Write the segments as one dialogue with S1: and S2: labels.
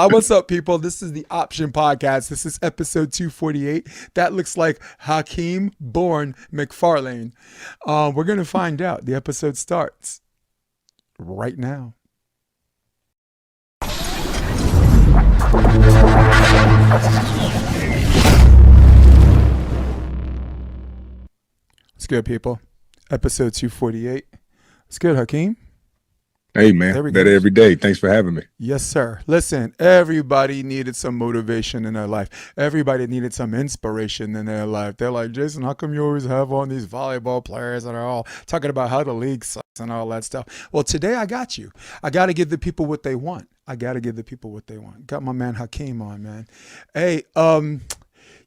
S1: What's up, people? This is the Option Podcast. This is episode 248. That looks like Hakeem Bourne-McFarlane. We're going to find out. The episode starts right now. What's good, people? Episode 248. What's good, Hakeem?
S2: Hey, man, better every day. Thanks for having me.
S1: Yes, sir. Listen, everybody needed some motivation in their life. Everybody needed some inspiration in their life. They're like, Jason, how come you always have on these volleyball players that are all talking about how the league sucks and all that stuff? Well, today I got you. I got to give the people what they want. Got my man Hakeem on, man. Hey,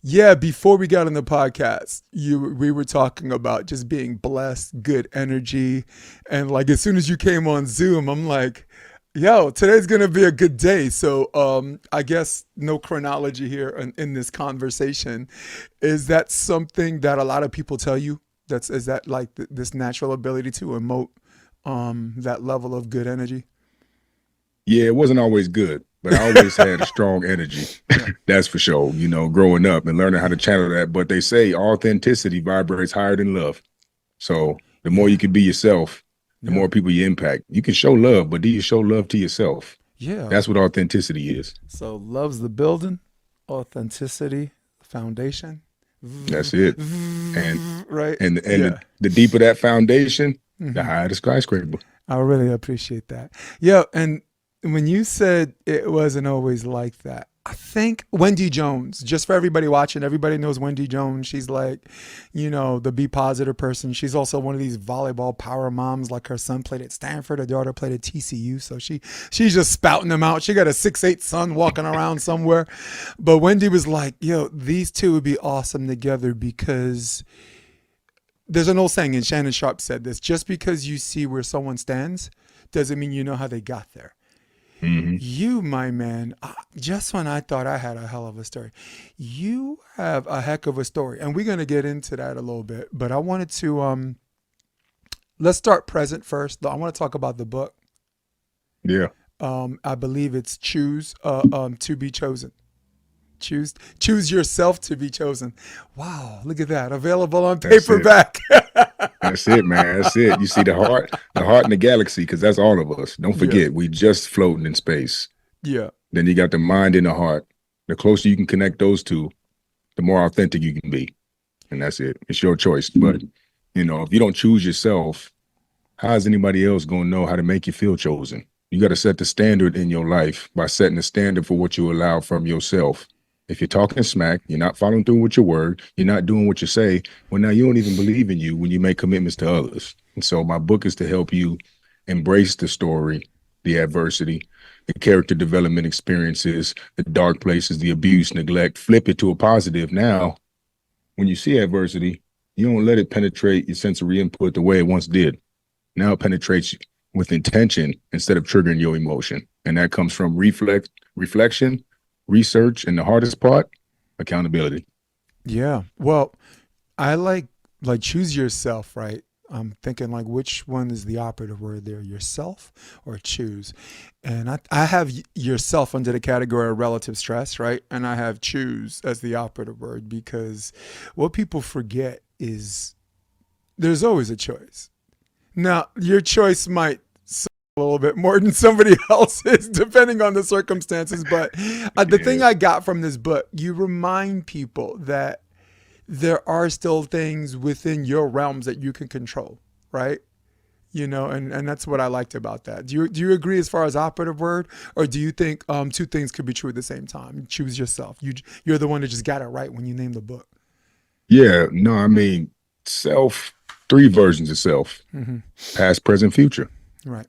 S1: yeah, before we got on the podcast, we were talking about just being blessed, good energy. And like as soon as you came on Zoom, I'm like, yo, today's going to be a good day. So I guess no chronology here in this conversation. Is that something that a lot of people tell you? Is that like this natural ability to emote that level of good energy?
S2: Yeah, it wasn't always good, but I always had a strong energy. That's for sure, growing up and learning how to channel that. But they say authenticity vibrates higher than love. So the more you can be yourself, the more people you impact. You can show love, but do you show love to yourself?
S1: Yeah.
S2: That's what authenticity is.
S1: So love's the building, authenticity, foundation.
S2: That's it. And
S1: right.
S2: And the deeper that foundation, the higher the skyscraper.
S1: I really appreciate that. Yeah, and when you said it wasn't always like that, I think Wendy Jones, just for everybody watching, everybody knows Wendy Jones. She's like, the be positive person. She's also one of these volleyball power moms. Like her son played at Stanford, her daughter played at TCU. So she's just spouting them out. She got a 6'8" son walking around somewhere. But Wendy was like, these two would be awesome together because there's an old saying, and Shannon Sharp said this, just because you see where someone stands doesn't mean you know how they got there. Mm-hmm. You, my man, just when I thought I had a hell of a story, you have a heck of a story. And we're going to get into that a little bit. But I wanted to, let's start present first. I want to talk about the book.
S2: Yeah.
S1: I believe it's Choose to Be Chosen. Choose yourself to be chosen. Wow, look at that. Available on paperback.
S2: That's it, man. That's it. You see the heart in the galaxy, because that's all of us. Don't forget, we just floating in space.
S1: Yeah.
S2: Then you got the mind and the heart. The closer you can connect those two, the more authentic you can be. And that's it. It's your choice. But, if you don't choose yourself, how is anybody else going to know how to make you feel chosen? You got to set the standard in your life by setting the standard for what you allow from yourself. If you're talking smack, you're not following through with your word, you're not doing what you say, well, now you don't even believe in you when you make commitments to others. And so my book is to help you embrace the story, the adversity, the character development experiences, the dark places, the abuse, neglect, flip it to a positive. Now, when you see adversity, you don't let it penetrate your sensory input the way it once did. Now it penetrates with intention instead of triggering your emotion. And that comes from reflection, research, and the hardest part, accountability.
S1: Yeah. Well, I like choose yourself, right? I'm thinking like which one is the operative word there, yourself or choose? And I have yourself under the category of relative stress, right? And I have choose as the operative word because what people forget is there's always a choice. Now, your choice might a little bit more than somebody else's depending on the circumstances, but the thing I got from this book, you remind people that there are still things within your realms that you can control, right? And that's what I liked about that. Do you agree as far as operative word, or do you think two things could be true at the same time? Choose yourself. You're the one that just got it right when you named the book.
S2: Yeah, no, I mean, self, 3 versions of self, past, present, future.
S1: Right.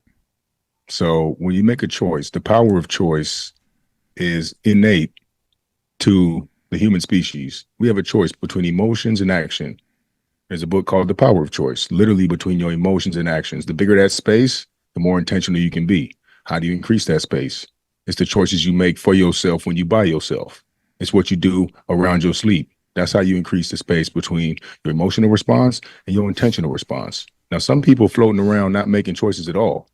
S2: So when you make a choice, the power of choice is innate to the human species. We have a choice between emotions and action. There's a book called The Power of Choice, literally between your emotions and actions. The bigger that space, the more intentional you can be. How do you increase that space? It's the choices you make for yourself when you buy yourself. It's what you do around your sleep. That's how you increase the space between your emotional response and your intentional response. Now, some people floating around not making choices at all.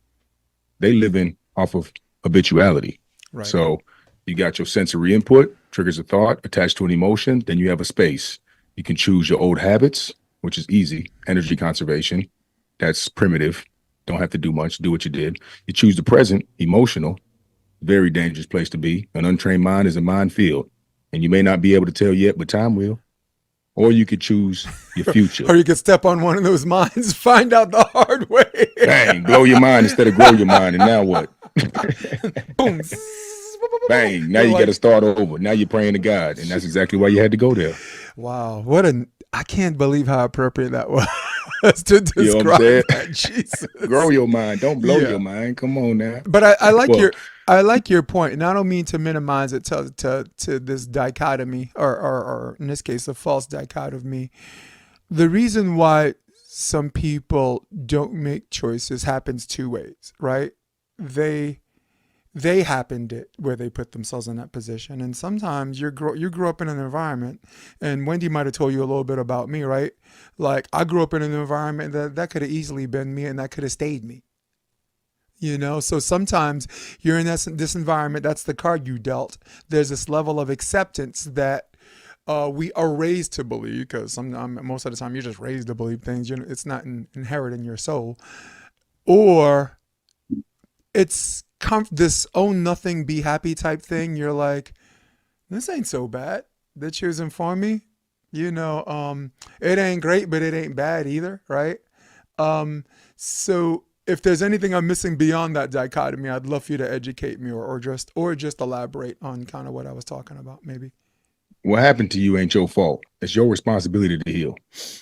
S2: They living off of habituality.
S1: Right.
S2: So You got your sensory input, triggers a thought attached to an emotion. Then you have a space. You can choose your old habits, which is easy. Energy conservation. That's primitive. Don't have to do much. Do what you did. You choose the present, emotional. Very dangerous place to be. An untrained mind is a minefield. And you may not be able to tell yet, but time will. Or you could choose your future.
S1: Or you could step on one of those mines, find out the hard way.
S2: Bang, blow your mind instead of grow your mind. And now what?
S1: Boom.
S2: Bang, now you got to start over. Now you're praying to God. And that's exactly why you had to go there.
S1: Wow. I can't believe how appropriate that was to describe
S2: You know what I'm saying?
S1: that. Jesus.
S2: Grow your mind. Don't blow your mind. Come on now.
S1: But I like your point, and I don't mean to minimize it to this dichotomy, or in this case, a false dichotomy. The reason why some people don't make choices happens two ways, right? They happened it where they put themselves in that position, and sometimes you grew up in an environment, and Wendy might have told you a little bit about me, right? Like, I grew up in an environment that could have easily been me, and that could have stayed me. You know, so sometimes you're in this environment, that's the card you dealt. There's this level of acceptance that we are raised to believe, because most of the time you're just raised to believe things. It's not inherent in your soul. Or it's this own nothing, be happy type thing. You're like, this ain't so bad. They're choosing for me. You know, it ain't great, but it ain't bad either, right? So if there's anything I'm missing beyond that dichotomy, I'd love for you to educate me or just elaborate on kind of what I was talking about, maybe.
S2: What happened to you ain't your fault. It's your responsibility to heal.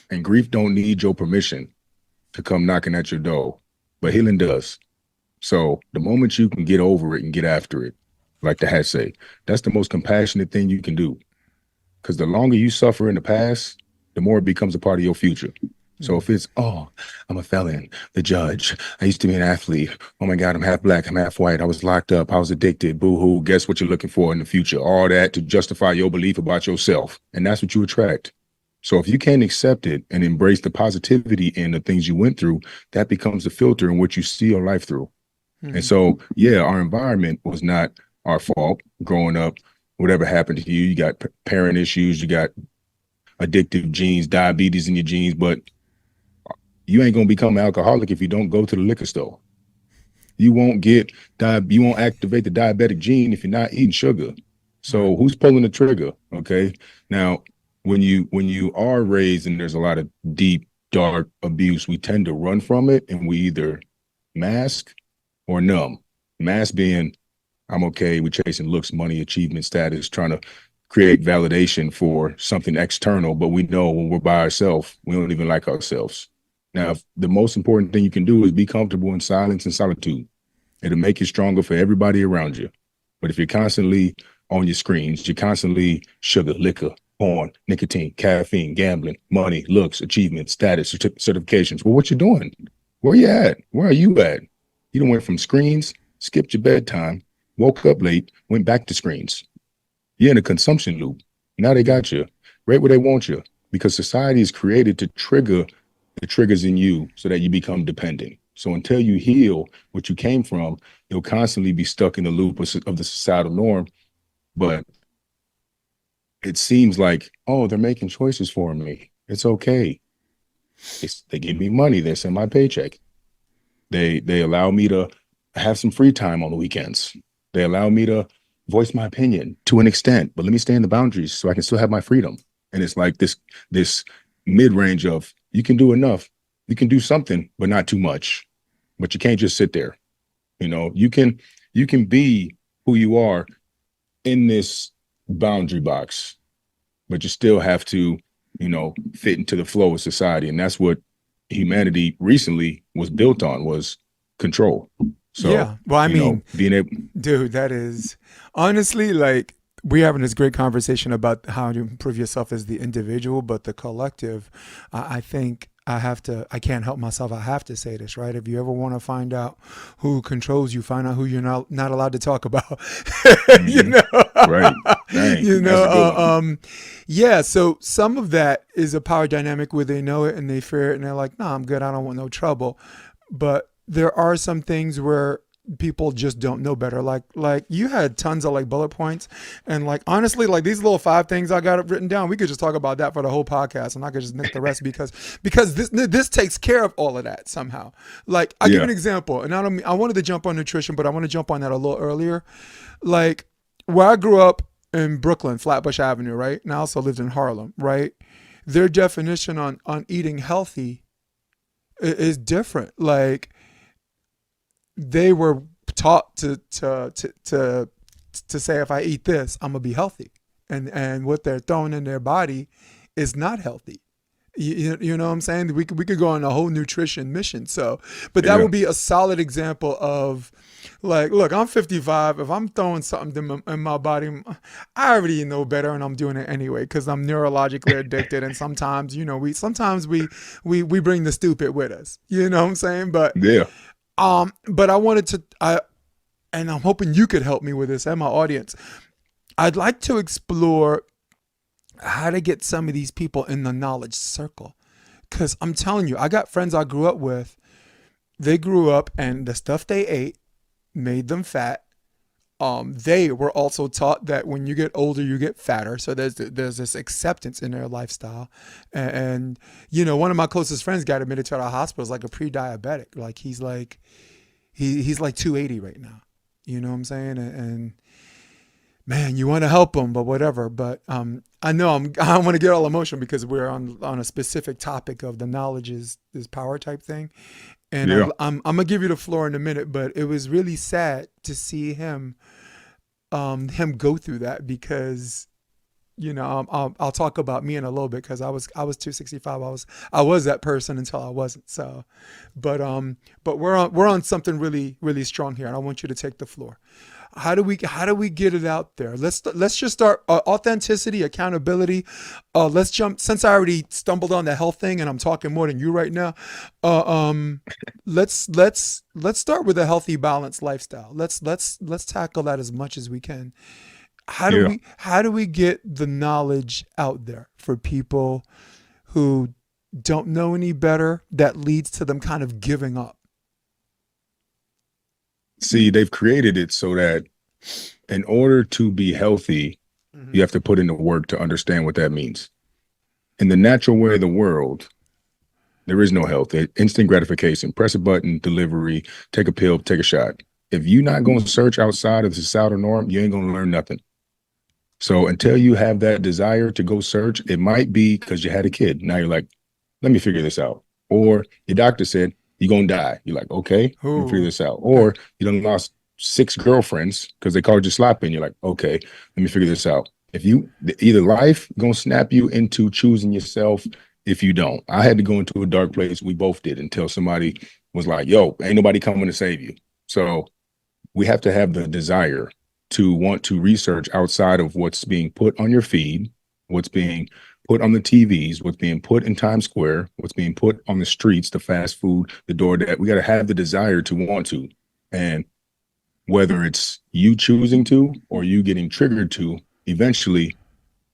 S2: And grief don't need your permission to come knocking at your door, but healing does. So the moment you can get over it and get after it, like the hat say, that's the most compassionate thing you can do. Because the longer you suffer in the past, the more it becomes a part of your future. So if it's, oh, I'm a felon, the judge, I used to be an athlete, oh my God, I'm half black, I'm half white, I was locked up, I was addicted, boo-hoo, guess what you're looking for in the future? All that to justify your belief about yourself. And that's what you attract. So if you can't accept it and embrace the positivity in the things you went through, that becomes the filter in which you see your life through. And so, yeah, our environment was not our fault growing up. Whatever happened to you, you got parent issues, you got addictive genes, diabetes in your genes, but you ain't going to become an alcoholic if you don't go to the liquor store. You won't activate the diabetic gene if you're not eating sugar. So who's pulling the trigger? Okay. Now, when you are raised and there's a lot of deep, dark abuse, we tend to run from it, and we either mask or numb. Mask being, I'm okay, we're chasing looks, money, achievement, status, trying to create validation for something external, but we know when we're by ourselves, we don't even like ourselves. Now, the most important thing you can do is be comfortable in silence and solitude. It'll make you stronger for everybody around you. But if you're constantly on your screens, you're constantly sugar, liquor, porn, nicotine, caffeine, gambling, money, looks, achievement, status, certifications. Well, what you doing? Where you at? Where are you at? You done went from screens, skipped your bedtime, woke up late, went back to screens. You're in a consumption loop. Now they got you right where they want you, because society is created to trigger the triggers in you so that you become dependent. So until you heal what you came from, you'll constantly be stuck in the loop of the societal norm. But it seems like, oh, they're making choices for me. It's okay. They give me money. They send my paycheck. They allow me to have some free time on the weekends. They allow me to voice my opinion to an extent, but let me stay in the boundaries so I can still have my freedom. And it's like this mid-range of, you can do enough, you can do something, but not too much. But you can't just sit there. You know, you can be who you are in this boundary box, but you still have to, you know, fit into the flow of society. And that's what humanity recently was built on, was control. So,
S1: yeah, well, I mean,
S2: being able,
S1: dude, that is honestly, like, we're having this great conversation about how to improve yourself as the individual, but the collective, I think I can't help myself. I have to say this, right? If you ever want to find out who controls you, find out who you're not allowed to talk about, you know?
S2: Right. Dang,
S1: you
S2: that's a good one.
S1: Yeah. So some of that is a power dynamic where they know it and they fear it and they're like, no, I'm good. I don't want no trouble. But there are some things where people just don't know better. Like you had tons of like bullet points, and like honestly, like these little 5 things I got written down, we could just talk about that for the whole podcast, and I could just nick the rest because this takes care of all of that somehow. Like I give you
S2: Yeah.
S1: an example, and I wanted to jump on nutrition, but I want to jump on that a little earlier. Like where I grew up in Brooklyn, Flatbush Avenue, right? And I also lived in Harlem, right? Their definition on eating healthy is different. Like they were taught to say if I eat this, I'm gonna be healthy, and what they're throwing in their body is not healthy. You know what I'm saying? We could go on a whole nutrition mission. So, but that
S2: Yeah.
S1: would be a solid example of like, look, I'm 55. If I'm throwing something in my body, I already know better, and I'm doing it anyway because I'm neurologically addicted. And sometimes, we bring the stupid with us. You know what I'm saying?
S2: Yeah.
S1: But I wanted to, and I'm hoping you could help me with this and my audience. I'd like to explore how to get some of these people in the knowledge circle. Because I'm telling you, I got friends I grew up with. They grew up and the stuff they ate made them fat. They were also taught that when you get older, you get fatter. So there's this acceptance in their lifestyle. And one of my closest friends got admitted to the hospital as like a pre-diabetic. Like he's like 280 right now. You know what I'm saying? And man, you want to help them, but whatever. But I know I want to get all emotional because we're on a specific topic of the knowledge is power type thing, and
S2: Yeah.
S1: I'm gonna give you the floor in a minute. But it was really sad to see him go through that because I'll talk about me in a little bit because I was 265. I was that person until I wasn't. So, but we're on something really really strong here, and I want you to take the floor. How do we get it out there? Let's just start authenticity, accountability. Let's jump since I already stumbled on the health thing and I'm talking more than you right now. Uh, um, let's start with a healthy, balanced lifestyle. Let's tackle that as much as we can. How do
S2: Yeah.
S1: we how do we get the knowledge out there for people who don't know any better that leads to them kind of giving up?
S2: See, they've created it so that in order to be healthy,
S1: Mm-hmm.
S2: you have to put in the work to understand what that means. In the natural way of the world, there is no health. Instant gratification, press a button, delivery, take a pill, take a shot. If you're not going to search outside of the societal norm, you ain't going to learn nothing. So until you have that desire to go search, it might be because you had a kid. Now you're like, let me figure this out. Or your doctor said, you're going to die. You're like, okay, let me figure
S1: Ooh.
S2: this out. Or you done lost 6 girlfriends because they called you sloppy. And you're like, okay, let me figure this out. If you, either life going to snap you into choosing yourself if you don't. I had to go into a dark place. We both did until somebody was like, yo, ain't nobody coming to save you. So we have to have the desire to want to research outside of what's being put on your feed, what's being put on the TVs, what's being put in Times Square, what's being put on the streets, the fast food, the door that we got to have the desire to want to. And whether it's you choosing to or you getting triggered to, eventually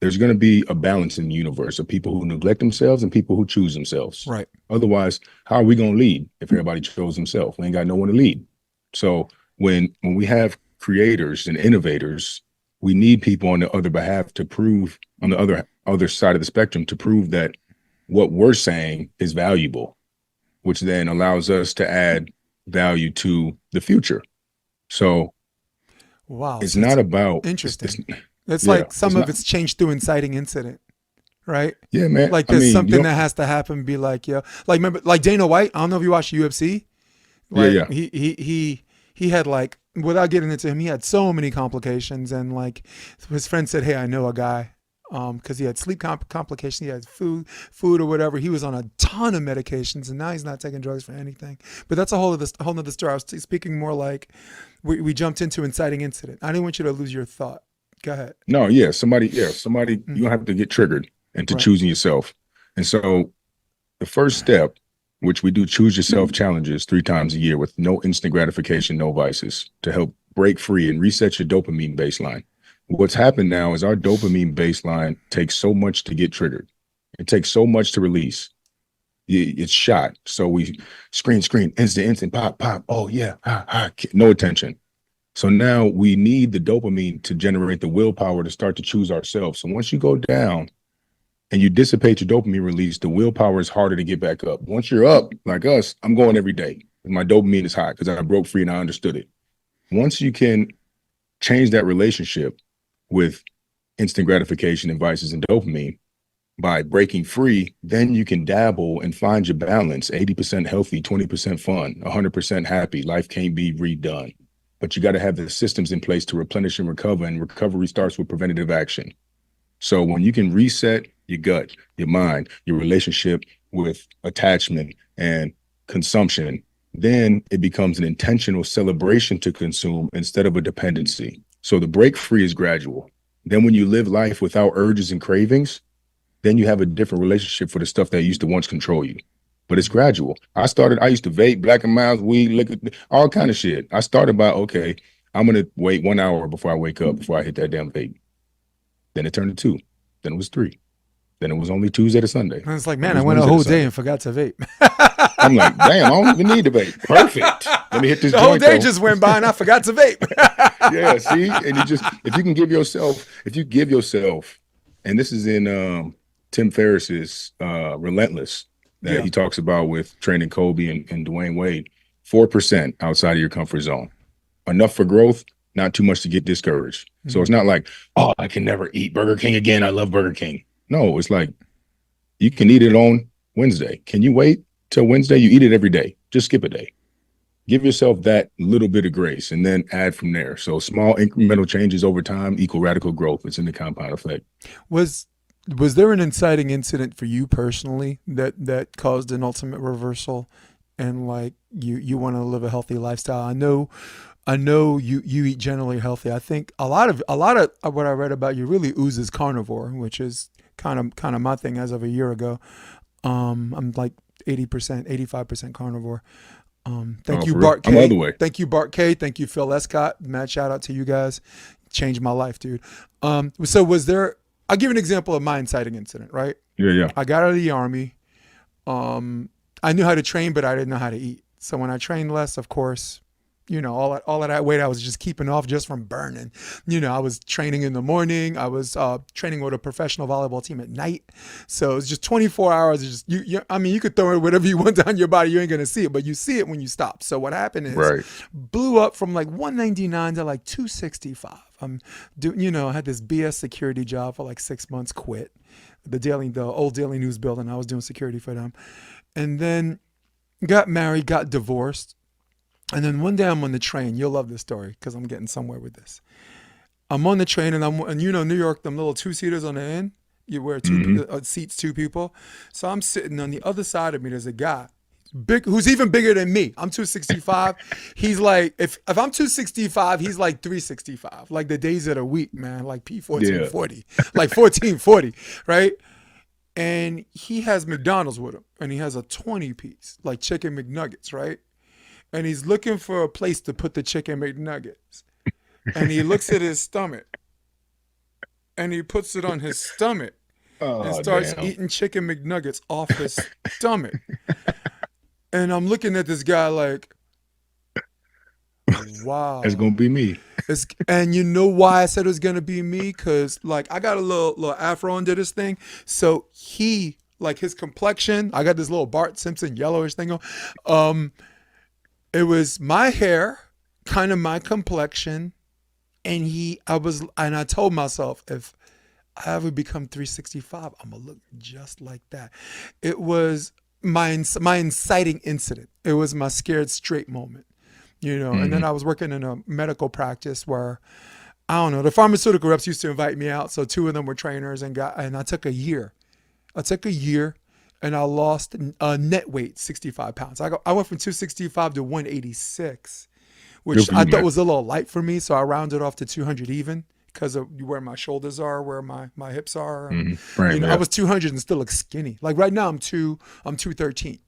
S2: there's going to be a balance in the universe of people who neglect themselves and people who choose themselves.
S1: Right.
S2: Otherwise, how are we going to lead if everybody chose themselves? We ain't got no one to lead. So when we have creators and innovators, we need people on the other behalf to prove on the other side of the spectrum to prove that what we're saying is valuable, which then allows us to add value to the future. So
S1: Wow.
S2: it's
S1: So it's
S2: not about it's
S1: interesting. It's
S2: yeah,
S1: like
S2: it's
S1: some of
S2: not
S1: it's changed through inciting incident, right?
S2: yeah, man.
S1: Like
S2: I
S1: there's
S2: mean, you
S1: something
S2: don't
S1: that has to happen. Be like, yeah, like remember, like Dana White. I don't know if you watch UFC.
S2: yeah,
S1: Like
S2: yeah.
S1: he had like without getting into him, he had so many complications, and like his friend said, "Hey, I know a guy." Because he had sleep complications, he had food or whatever. He was on a ton of medications, and now he's not taking drugs for anything. But that's a whole nother story. I was speaking more like we jumped into inciting incident. I didn't want you to lose your thought. Go ahead.
S2: No, somebody, you
S1: Mm,
S2: don't have to get triggered into
S1: right.
S2: choosing yourself. And so the first step, which we do choose yourself challenges 3 times a year with no instant gratification, no vices to help break free and reset your dopamine baseline. What's happened now is our dopamine baseline takes so much to get triggered. It takes so much to release. it's shot. So we screen, instant, pop. Oh yeah, no attention. So now we need the dopamine to generate the willpower to start to choose ourselves. So once you go down and you dissipate your dopamine release, the willpower is harder to get back up. Once you're up, like us, I'm going every day. My dopamine is high because I broke free and I understood it. Once you can change that relationship with instant gratification and vices and dopamine by breaking free, then you can dabble and find your balance. 80% healthy, 20% fun, 100% happy. Life can't be redone. But you got to have the systems in place to replenish and recover. And recovery starts with preventative action. So when you can reset your gut, your mind, your relationship with attachment and consumption, then it becomes an intentional celebration to consume instead of a dependency. So the break free is gradual. Then when you live life without urges and cravings, then you have a different relationship for the stuff that used to once control you. But it's gradual. I used to vape, Black and Miles, weed, liquor, all kind of shit. I started by, okay, I'm going to wait 1 hour before I wake up, before I hit that damn vape. Then it turned to 2. Then it was 3. Then it was only Tuesday to Sunday.
S1: And it's like, man, I went a whole day and forgot to vape.
S2: I'm like, damn, I don't even need to vape. Perfect. Let me hit this
S1: the
S2: joint.
S1: whole day just went by and I forgot to vape.
S2: Yeah, see? And if you give yourself, and this is in Tim Ferriss's Relentless, that he talks about with training Kobe and Dwayne Wade, 4% outside of your comfort zone. Enough for growth, not too much to get discouraged. Mm-hmm. So it's not like, oh, I can never eat Burger King again. I love Burger King. No, it's like, you can eat it on Wednesday. Can you wait till Wednesday? You eat it every day. Just skip a day. Give yourself that little bit of grace and then add from there. So small incremental changes over time equal radical growth. It's in the compound effect.
S1: Was there an inciting incident for you personally that caused an ultimate reversal and like you want to live a healthy lifestyle? I know you eat generally healthy. I think a lot of what I read about you really oozes carnivore, which is kind of my thing as of a year ago. I'm like 80%, 85% carnivore. Thank you, Bart K.
S2: I'm all the way.
S1: Thank you, Bart K. Thank you, Phil Escott. Mad shout out to you guys. Changed my life, dude. So was there, I'll give you an example of my inciting incident, right?
S2: Yeah.
S1: I got out of the Army. I knew how to train, but I didn't know how to eat. So when I trained less, of course, all of that weight I was just keeping off just from burning. I was training in the morning. I was training with a professional volleyball team at night. So it's just 24 hours. It's just you could throw whatever you want down your body. You ain't gonna see it, but you see it when you stop. So what happened is blew up from like 199 to like 265. I had this BS security job for like 6 months. Quit the old Daily News building. I was doing security for them, and then got married, got divorced. And then one day I'm on the train. You'll love this story because I'm getting somewhere with this. I'm on the train and New York, them little 2-seaters on the end, you wear seats 2 people. So I'm sitting on the other side of me. There's a guy big who's even bigger than me. I'm 265. He's like, if I'm 265, he's like 365. Like the days of the week, man. Like P1440, like 1440, right? And he has McDonald's with him, and he has a 20-piece like chicken McNuggets, right? And he's looking for a place to put the chicken McNuggets. And he looks at his stomach. And he puts it on his stomach. And starts eating chicken McNuggets off his stomach. And I'm looking at this guy like, wow.
S2: It's going to be me.
S1: And you know why I said it was going to be me? Because like I got a little afro under this thing. So he, like his complexion, I got this little Bart Simpson yellowish thing on. It was my hair, kind of my complexion, and I told myself, if I ever become 365, I'm gonna look just like that. It was my inciting incident. It was my scared straight moment, And then I was working in a medical practice where, I don't know, the pharmaceutical reps used to invite me out. So 2 of them were trainers, and I took a year. And I lost net weight 65 pounds. I went from 265 to 186, which I thought was a little light for me. So I rounded off to 200 even because of where my shoulders are, where my hips are. I was 200 and still look skinny. Like right now I'm 213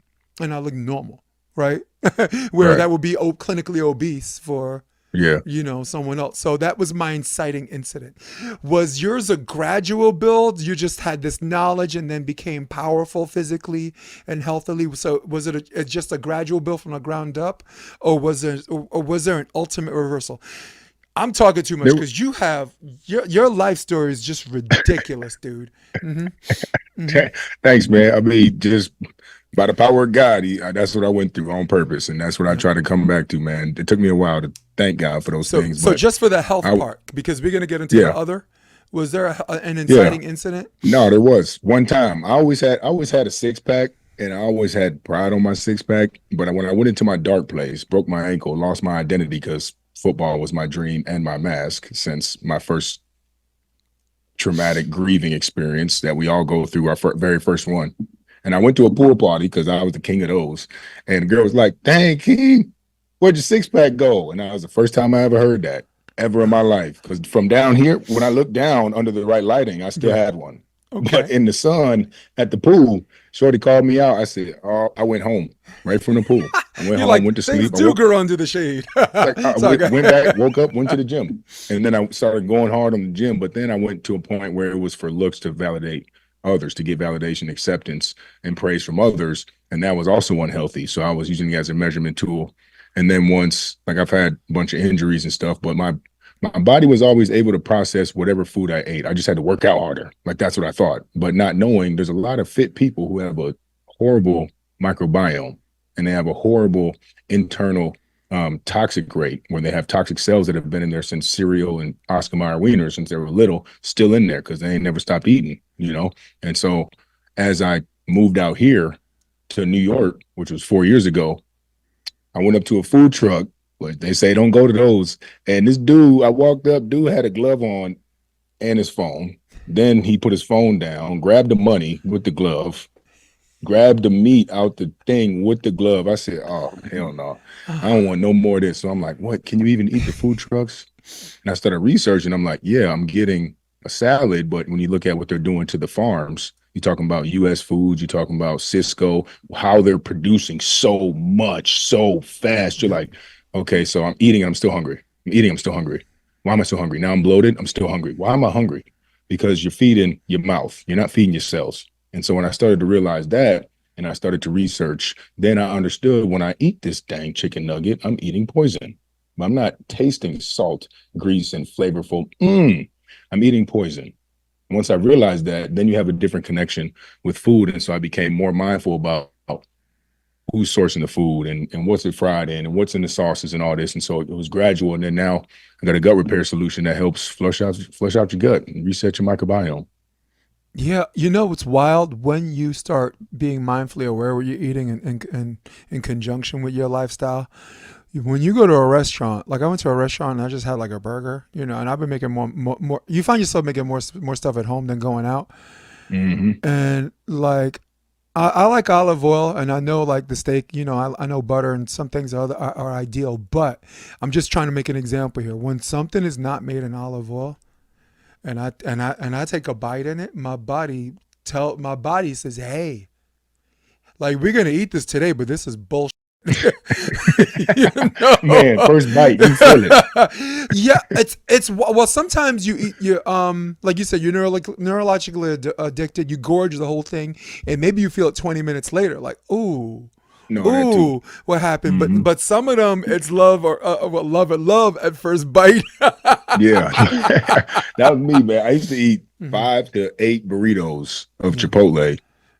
S1: and I look normal, right? That would be clinically obese for
S2: Yeah.
S1: someone else. So that was my inciting incident. Was yours a gradual build? You just had this knowledge and then became powerful physically and healthily. So was it just a gradual build from the ground up, or was there an ultimate reversal? I'm talking too much
S2: There,
S1: because you have your life story is just ridiculous, dude. Hmm. Hmm.
S2: thanks, man. I mean, just by the power of God, that's what I went through on purpose, and that's what I
S1: Yeah.
S2: try to come back to, man. It took me a while to thank God for those
S1: So
S2: things,
S1: so
S2: but
S1: just for the health
S2: I,
S1: part, because we're gonna get into the
S2: yeah,
S1: other. Was there an
S2: yeah.
S1: inciting incident?
S2: No, there was one time. I always had a six pack, and I always had pride on my six pack. But when I went into my dark place, broke my ankle, lost my identity because football was my dream and my mask since my first traumatic grieving experience that we all go through, our very first one. And I went to a pool party because I was the king of those. And the girl was like, "Dang, King, where'd your six pack go?" And that was the first time I ever heard that ever in my life. Because from down here, when I looked down under the right lighting, I still
S1: Yeah.
S2: had one. But
S1: Okay.
S2: in the sun at the pool, Shorty called me out. I said, "Oh," I went home right from the pool. I went
S1: You're
S2: home,
S1: like,
S2: went to
S1: things
S2: sleep. I
S1: do
S2: woke
S1: grow under the shade.
S2: like I
S1: So
S2: went back, woke up, went to the gym, and then I started going hard on the gym. But then I went to a point where it was for looks to validate others, to get validation, acceptance, and praise from others, and that was also unhealthy. So I was using it as a measurement tool. And then once, like I've had a bunch of injuries and stuff, but my body was always able to process whatever food I ate. I just had to work out harder. Like that's what I thought, but not knowing there's a lot of fit people who have a horrible microbiome and they have a horrible internal toxic rate where they have toxic cells that have been in there since cereal and Oscar Mayer wieners since they were little, still in there because they ain't never stopped eating. And so as I moved out here to New York, which was 4 years ago, I went up to a food truck, but they say don't go to those. And this dude, I walked up, dude had a glove on and his phone. Then he put his phone down, grabbed the money with the glove, grabbed the meat out the thing with the glove. I said, "Oh, hell no. I don't want no more of this." So I'm like, "What? Can you even eat the food trucks?" And I started researching. I'm like, "Yeah, I'm getting a salad, but when you look at what they're doing to the farms, you're talking about US foods, you're talking about Cisco, how they're producing so much so fast. You're
S1: Yep.
S2: like, okay, so I'm eating and I'm still hungry. I'm eating, I'm still hungry. Why am I still hungry? Now I'm bloated, I'm still hungry. Why am I hungry? Because you're feeding your mouth, you're not feeding your cells. And so when I started to realize that, and I started to research, then I understood when I eat this dang chicken nugget, I'm eating poison. I'm not tasting salt, grease, and flavorful. I'm eating poison. Once I realized that, then you have a different connection with food. And so I became more mindful about who's sourcing the food and what's it fried in and what's in the sauces and all this. And so it was gradual. And then now I got a gut repair solution that helps flush out your gut and reset your microbiome.
S1: Yeah, it's wild when you start being mindfully aware what you're eating and in conjunction with your lifestyle. When you go to a restaurant, like I went to a restaurant and I just had like a burger, and I've been making more. You find yourself making more stuff at home than going out,
S2: Mm-hmm.
S1: and like I like olive oil, and I know like the steak, I know butter and some things are ideal, but I'm just trying to make an example here. When something is not made in olive oil, and I take a bite in it, my body says, "Hey, like we're gonna eat this today, but this is bullshit." you know?
S2: Man, first bite, you feel it.
S1: Yeah, it's well. Sometimes you eat like you said, you're neurologically addicted. You gorge the whole thing, and maybe you feel it 20 minutes later, like ooh.
S2: No, that too.
S1: Ooh, what happened? But
S2: Mm-hmm.
S1: but some of them, it's love or love at first bite.
S2: Yeah. That was me, man. I used to eat
S1: Mhm.
S2: 5 to 8 burritos of
S1: Yeah,
S2: Chipotle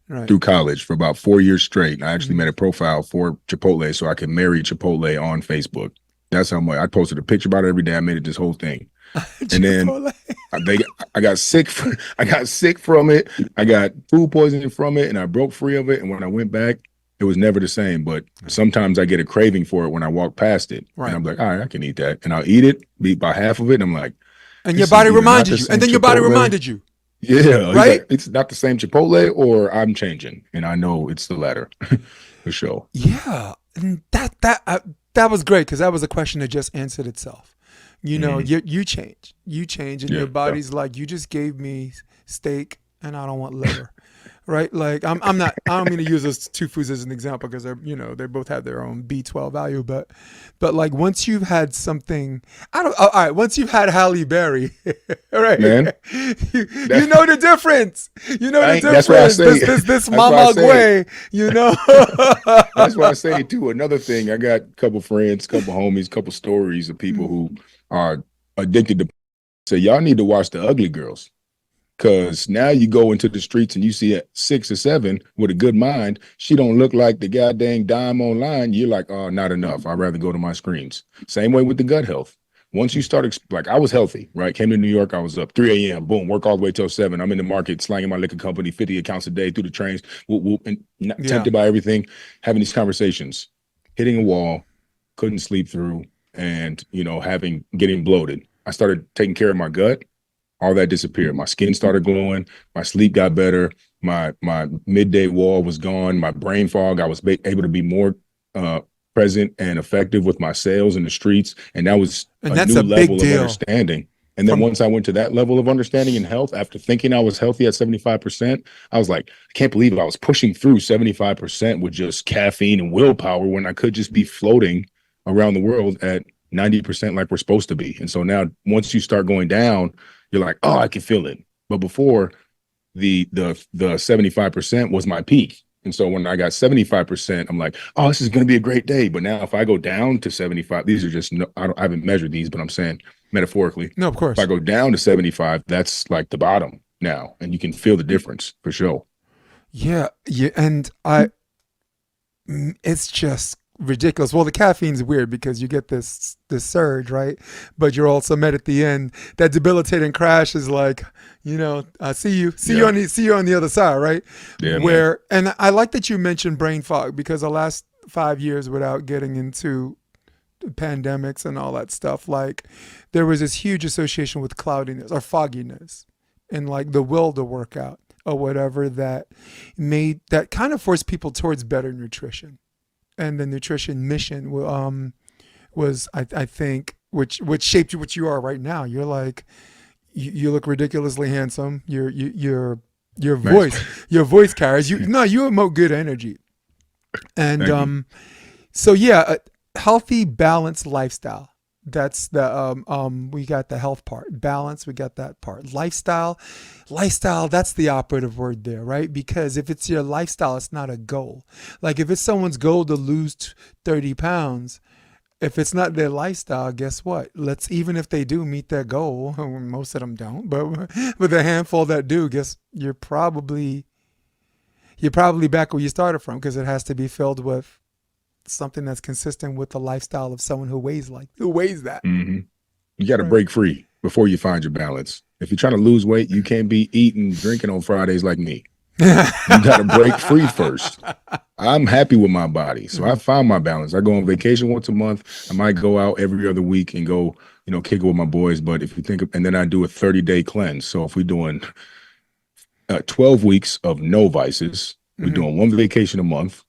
S1: right.
S2: through college for about 4 years straight. I actually
S1: Mhm.
S2: made a profile for Chipotle so I could marry Chipotle on Facebook. That's how much I posted a picture about it every day. I made it this whole thing. And then
S1: Chipotle.
S2: they I got sick I got sick from it. I got food poisoning from it and I broke free of it. And when I went back, it was never the same. But sometimes I get a craving for it when I walk past it. And
S1: Right.
S2: I'm like, all right, I can eat that. And I'll eat it, beat about half of it. And I'm like,
S1: And your
S2: this is
S1: body
S2: either not
S1: reminded
S2: the
S1: you, and
S2: same
S1: then your body
S2: Chipotle.
S1: reminded you,
S2: Yeah. He's
S1: right?
S2: like, it's not the same Chipotle or I'm changing. And I know it's the latter for sure.
S1: Yeah, and that was great because that was a question that just answered itself.
S2: Mhm.
S1: You change, and
S2: Yeah.
S1: your body's like, you just gave me steak, and I don't want liver, right? Like I'm not, I don't mean to use those two foods as an example because they're, they both have their own B12 value, but like once you've had something, I don't, all right, once you've had Halle Berry, all right,
S2: man.
S1: you know the difference. You know the
S2: That's why I
S1: difference.
S2: say.
S1: This
S2: That's why I
S1: Mama
S2: say.
S1: Gwe, you know.
S2: That's why I say too. Another thing, I got a couple friends, couple homies, couple stories of people who are addicted to. Say y'all need to watch The Ugly Girls. Cause now you go into the streets and you see a 6 or 7 with a good mind. She don't look like the goddamn dime online. You're like, oh, not enough. I'd rather go to my screens. Same way with the gut health. Once you start, like I was healthy, right? Came to New York, I was up 3 a.m. Boom, work all the way till 7. I'm in the market, slanging my liquor company, 50 accounts a day through the trains, whoop, whoop, and
S1: Yeah.
S2: tempted by everything, having these conversations, hitting a wall, couldn't sleep through, and getting bloated. I started taking care of my gut. All that disappeared. My skin started glowing. My sleep got better. My midday wall was gone. My brain fog. I was able to be more present and effective with my sales in the streets, and that was
S1: And
S2: a
S1: that's
S2: new
S1: a big
S2: level of
S1: deal.
S2: understanding. And then
S1: From
S2: once I went to that level of understanding and health, after thinking I was healthy at 75%, I was like, I can't believe I was pushing through 75% with just caffeine and willpower when I could just be floating around the world at 90% like we're supposed to be. And so now once you start going down, you're like, oh, I can feel it. But before, the 75% was my peak. And so when I got 75%, I'm like, oh, this is going to be a great day. But now if I go down to 75, these are just, I haven't measured these, but I'm saying metaphorically,
S1: no, of
S2: if I
S1: course.
S2: go down to 75, that's like the bottom now. And you can feel the difference for sure.
S1: Yeah, yeah, and it's just ridiculous. Well, the caffeine's weird because you get this surge, right? But you're also met at the end. That debilitating crash is like,
S2: Yeah.
S1: see you on the other side, right?
S2: Yeah, man.
S1: And I like that you mentioned brain fog because the last 5 years, without getting into pandemics and all that stuff, like there was this huge association with cloudiness or fogginess and like the will to work out or whatever that kind of forced people towards better nutrition. And the nutrition mission was I think which shaped you what you are right now. You're like you look ridiculously handsome. Your
S2: Nice.
S1: voice carries you. No, you emote good energy. And
S2: Thank you.
S1: so yeah, a healthy, balanced lifestyle. That's the we got the health part. Balance, we got that part. Lifestyle, that's the operative word there, right? Because if it's your lifestyle, it's not a goal. Like if it's someone's goal to lose 30 pounds, if it's not their lifestyle, guess what? Let's even if they do meet their goal, most of them don't, but with a handful that do, guess you're probably back where you started from because it has to be filled with something that's consistent with the lifestyle of someone who weighs that.
S2: Mm-hmm. You got to
S1: Right.
S2: break free before you find your balance. If you're trying to lose weight, you can't be eating, drinking on Fridays like me. You got to break free first. I'm happy with my body. So I found my balance. I go on vacation once a month. I might go out every other week and go, kick it with my boys. But if you think of, and then I do a 30-day cleanse. So if we're doing 12 weeks of no vices, we're
S1: Mhm.
S2: doing one vacation a month,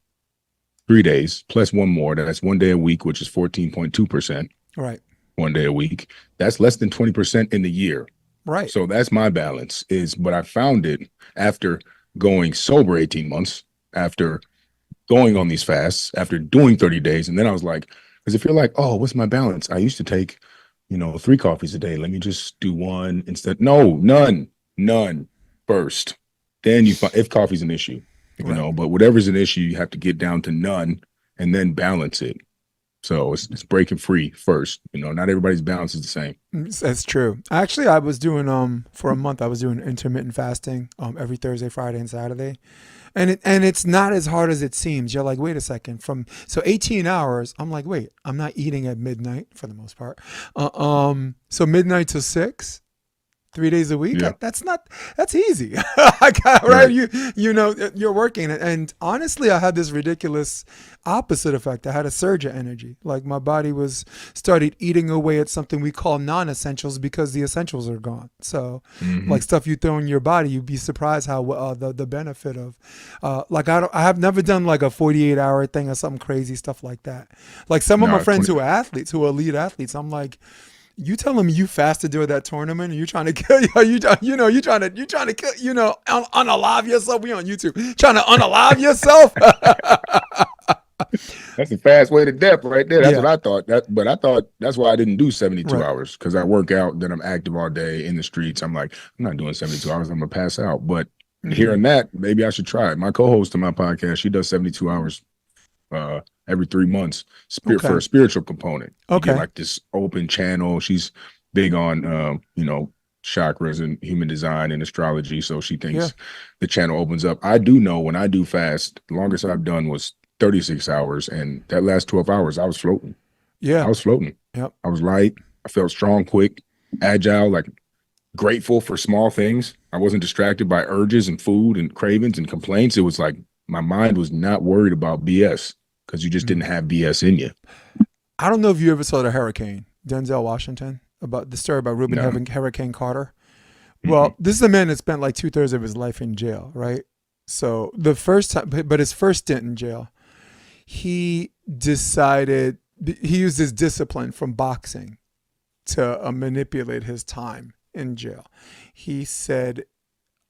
S2: 3 days, plus one more. That's one day a week, which is 14.2%.
S1: Right.
S2: One day a week. That's less than 20% in the year.
S1: Right.
S2: So that's my balance but I found it after going sober 18 months, after going on these fasts, after doing 30 days. And then I was like, because if you're like, oh, what's my balance? I used to take, 3 coffees a day. Let me just do one instead. No, none first. Then you find if coffee's an issue,
S1: Right.
S2: but whatever's an issue, you have to get down to none and then balance it. So it's breaking free first. Not everybody's balance is the same.
S1: That's true. Actually, I was doing for a month. I was doing intermittent fasting every Thursday, Friday, and Saturday, and it's not as hard as it seems. You're like, wait a second, so 18 hours. I'm like, wait, I'm not eating at midnight for the most part. So midnight to 6. 3 days a week.
S2: Yeah.
S1: That's easy. I got right.
S2: Right.
S1: You're working, and honestly, I had this ridiculous opposite effect. I had a surge of energy. Like my body started eating away at something we call non-essentials because the essentials are gone. So,
S2: Mm-hmm.
S1: like stuff you throw in your body, you'd be surprised how the benefit of, like I have never done like a 48-hour thing or something crazy stuff like that. Like some of my
S2: No,
S1: friends
S2: 20.
S1: who are athletes, who are elite athletes, I'm like, You telling me you fasted during that tournament and you trying to kill you trying to kill unalive yourself? We on YouTube trying to unalive yourself.
S2: That's a fast way to death right there. That's
S1: Yeah,
S2: what I thought. But I thought that's why I didn't do 72
S1: right.
S2: hours, because I work out, then I'm active all day in the streets. I'm like, I'm not doing 72 hours. I'm gonna pass out. But
S1: Hmm.
S2: hearing that, maybe I should try it. My co-host of my podcast, she does 72 hours uh every 3 months, for
S1: Okay.
S2: a spiritual component. You get
S1: Okay.
S2: like this open channel. She's big on chakras and human design and astrology. So she
S1: Yeah.
S2: thinks the channel opens up. I do know when I do fast, the longest I've done was 36 hours. And that last 12 hours, I was floating. I
S1: Yeah.
S2: was floating.
S1: Yep.
S2: I was light. I felt strong, quick, agile, like grateful for small things. I wasn't distracted by urges and food and cravings and complaints. It was like my mind was not worried about BS, because you just didn't
S1: Mm.
S2: have BS in you.
S1: I don't know if you ever saw the Hurricane, Denzel Washington, about the story about Reuben
S2: No.
S1: having Hurricane Carter.
S2: Mm-mm.
S1: Well, this is a man that spent like 2/3 of his life in jail, right? So the first time, but his first stint in jail, he decided he used his discipline from boxing to manipulate his time in jail. He said,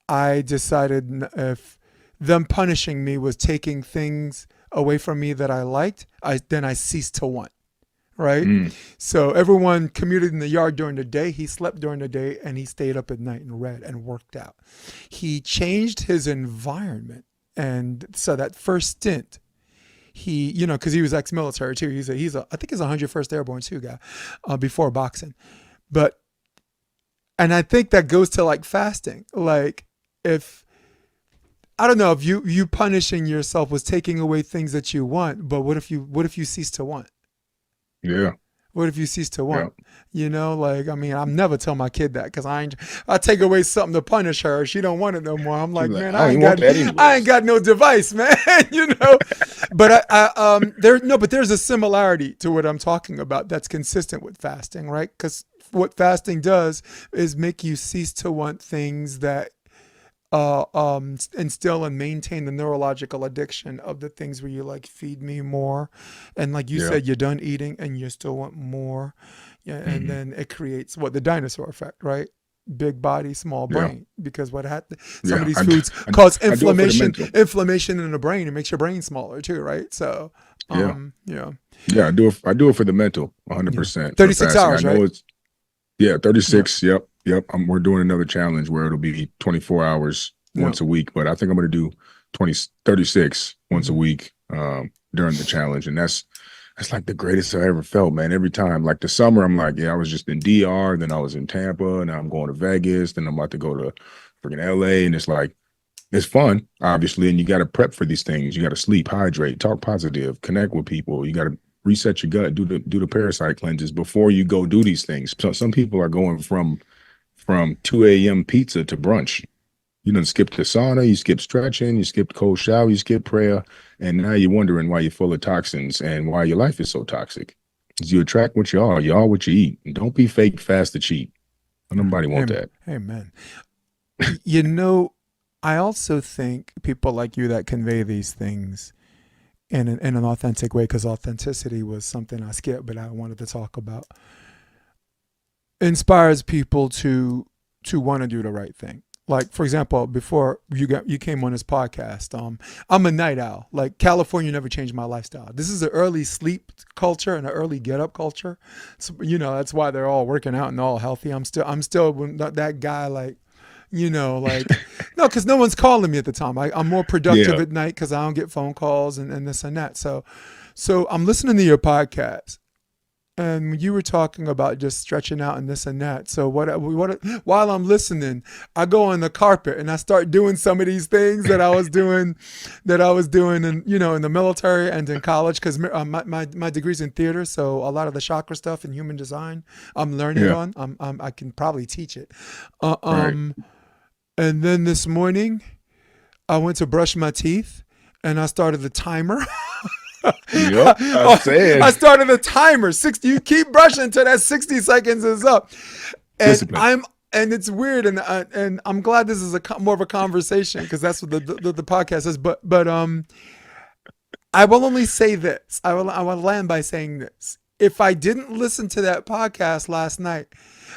S1: I decided if them punishing me was taking things away from me that I liked, then I ceased to want. Right?
S2: Mm.
S1: So everyone commuted in the yard during the day. He slept during the day and he stayed up at night and read and worked out. He changed his environment. And so that first stint, because he was ex-military too. I think he's a 101st Airborne too guy, before boxing. But, and I think that goes to like fasting. Like if, I don't know if you punishing yourself was taking away things that you want, but what if you cease to want?
S2: Yeah.
S1: What if you cease to
S2: Yeah.
S1: want? Like, I mean, I'm never tell my kid that because I take away something to punish her. She don't want it no more. I'm
S2: She's
S1: like,
S2: like,
S1: man,
S2: I don't even want that
S1: I ain't
S2: anyways.
S1: got no device, man. But but there's a similarity to what I'm talking about that's consistent with fasting, right? Because what fasting does is make you cease to want things that instill and maintain the neurological addiction of the things where you like feed me more, and like you
S2: Yeah.
S1: said, you're done eating and you still want more, yeah, and
S2: Hmm.
S1: then it creates what the dinosaur effect, right? Big body, small
S2: Yeah.
S1: brain, because some of
S2: Yeah.
S1: these
S2: I,
S1: foods
S2: I,
S1: cause
S2: I do it for the
S1: inflammation,
S2: mental.
S1: in the brain. It makes your brain smaller too, right? So,
S2: Yeah.
S1: yeah,
S2: Yeah. I do it for the mental,
S1: yeah.
S2: 100% for
S1: 36
S2: fasting. I
S1: hours, right?
S2: know it's, yeah,
S1: Yeah,
S2: 36. Yep. Yep. We're doing another challenge where it'll be 24 hours
S1: yeah.
S2: once a week, but I think I'm going to do 36 once a
S1: Hmm.
S2: week during the challenge. And that's like the greatest I ever felt, man. Every time, like the summer, I'm like, yeah, I was just in DR, then I was in Tampa, and now I'm going to Vegas, then I'm about to go to freaking LA. And it's like, it's fun, obviously, and you got to prep for these things. You got to sleep, hydrate, talk positive, connect with people. You got to reset your gut, do the parasite cleanses before you go do these things. So some people are going from 2 a.m. pizza to brunch. You done skipped the sauna, you skipped stretching, you skipped cold shower, you skipped prayer, and now you're wondering why you're full of toxins and why your life is so toxic. Because you attract what you are. You are what you eat. And don't be fake fast to cheat. Nobody want that.
S1: Amen. You know, I also think people like you that convey these things in an authentic way, because authenticity was something I skipped, but I wanted to talk about, inspires people to want to do the right thing. Like, for example, before you came on this podcast, I'm a night owl. Like, California never changed my lifestyle. This is an early sleep culture and an early get up culture. So, that's why they're all working out and all healthy. I'm still not that guy, like, like, no, because no one's calling me at the time. I'm more productive
S2: Yeah.
S1: at night because I don't get phone calls and this and that. So I'm listening to your podcast, and you were talking about just stretching out and this and that. So while I'm listening, I go on the carpet and I start doing some of these things that I was doing in the military and in college, because my degree's in theater. So a lot of the chakra stuff and human design, I'm learning it
S2: Yeah.
S1: on. I can probably teach it. Uh,
S2: Right.
S1: um, and then this morning, I went to brush my teeth and I started the timer.
S2: Yep. I'm
S1: I
S2: saying
S1: started the timer. 60. You keep brushing until that 60 seconds is up. And
S2: discipline.
S1: and it's weird, and I'm glad this is more of a conversation, because that's what the podcast is. But I will only say this. I will land by saying this. if I didn't listen to that podcast last night,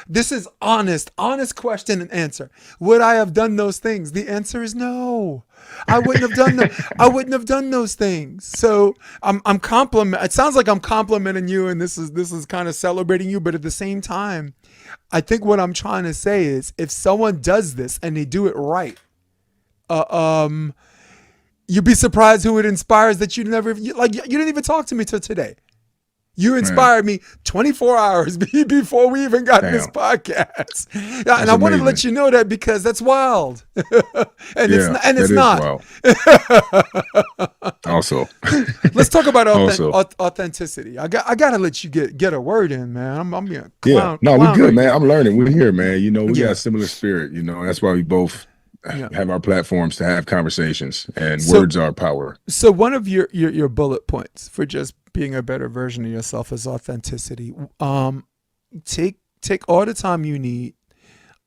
S1: this is honest question and answer. Would I have done those things? The answer is no. I wouldn't have done I wouldn't have done those things. So I'm compliment. It sounds like I'm complimenting you, and this is kind of celebrating you, but at the same time, I think what I'm trying to say is, if someone does this and they do it right, you'd be surprised who it inspires that you never like. You didn't even talk to me till today. You inspired me 24 hours before we even got this podcast.
S2: That's
S1: and I wanted to
S2: amazing.
S1: let you know that, because that's wild. and it's not.
S2: Wild. Also,
S1: let's talk about
S2: Also.
S1: authenticity. I got to let you get a word in, man. I'm being
S2: yeah. No, we're good, man. I'm learning. We're here, man. You know, we got a similar spirit. You know, that's why we both have our platforms to have conversations, and words are power.
S1: So one of your bullet points for just being a better version of yourself is authenticity. Take all the time you need.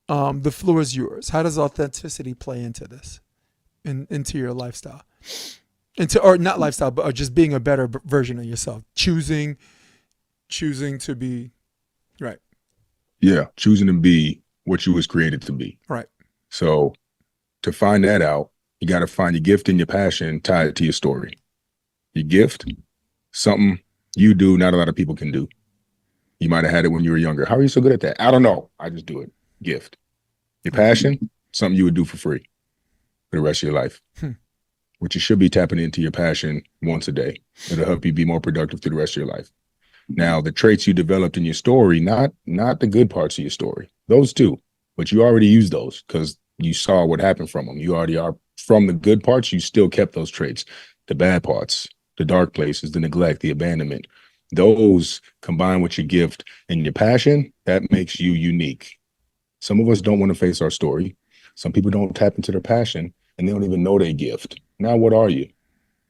S1: The floor is yours. How does authenticity play into this, into your lifestyle, or not lifestyle, but just being a better version of yourself, choosing to be right.
S2: Yeah, choosing to be what you was created to be.
S1: Right.
S2: So to find that out, you got to find your gift and your passion tied to your story. Your gift, something you do not a lot of people can do. You might have had it when you were younger. How are you so good at that? I don't know. I just do it. Gift. Your passion, something you would do for free for the rest of your life. Which you should be tapping into your passion once a day. It'll help you be more productive through the rest of your life. Now, the traits you developed in your story, not the good parts of your story, those too, but you already used those because you saw what happened from them. You already are from the good parts. You still kept those traits. The bad parts, the dark places, the neglect, the abandonment, those combined with your gift and your passion, that makes you unique. Some of us don't want to face our story. Some people don't tap into their passion and they don't even know their gift. Now, what are you?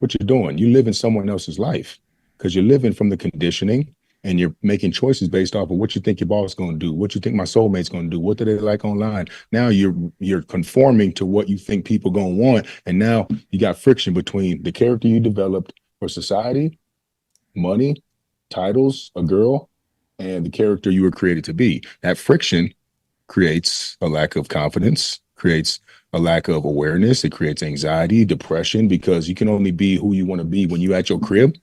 S2: What you're doing? You live in someone else's life because you're living from the conditioning and you're making choices based off of what you think your boss is going to do, what you think my soulmate's going to do, what do they like online. Now you're conforming to what you think people going to want. And now you got friction between the character you developed for society, money, titles, a girl, and the character you were created to be. That friction creates a lack of confidence, creates a lack of awareness. It creates anxiety, depression, because you can only be who you want to be when you at your crib.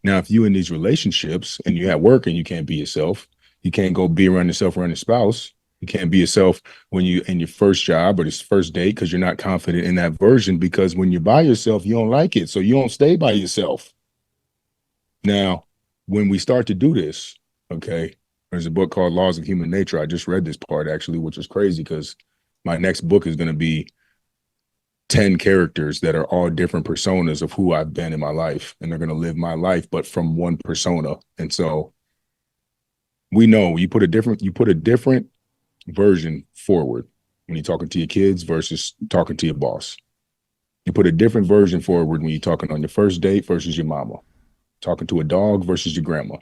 S2: Now, if you in these relationships and you at work and you can't be yourself, you can't go be around yourself around your spouse. You can't be yourself when you in your first job or this first date because you're not confident in that version, because when you're by yourself, you don't like it. So you don't stay by yourself. Now, when we start to do this, okay, there's a book called Laws of Human Nature. I just read this part actually, which is crazy because my next book is going to be 10 characters that are all different personas of who I've been in my life. And they're going to live my life, but from one persona. And so we know you put a different version forward when you're talking to your kids versus talking to your boss. You put a different version forward when you're talking on your first date versus your mama, talking to a dog versus your grandma.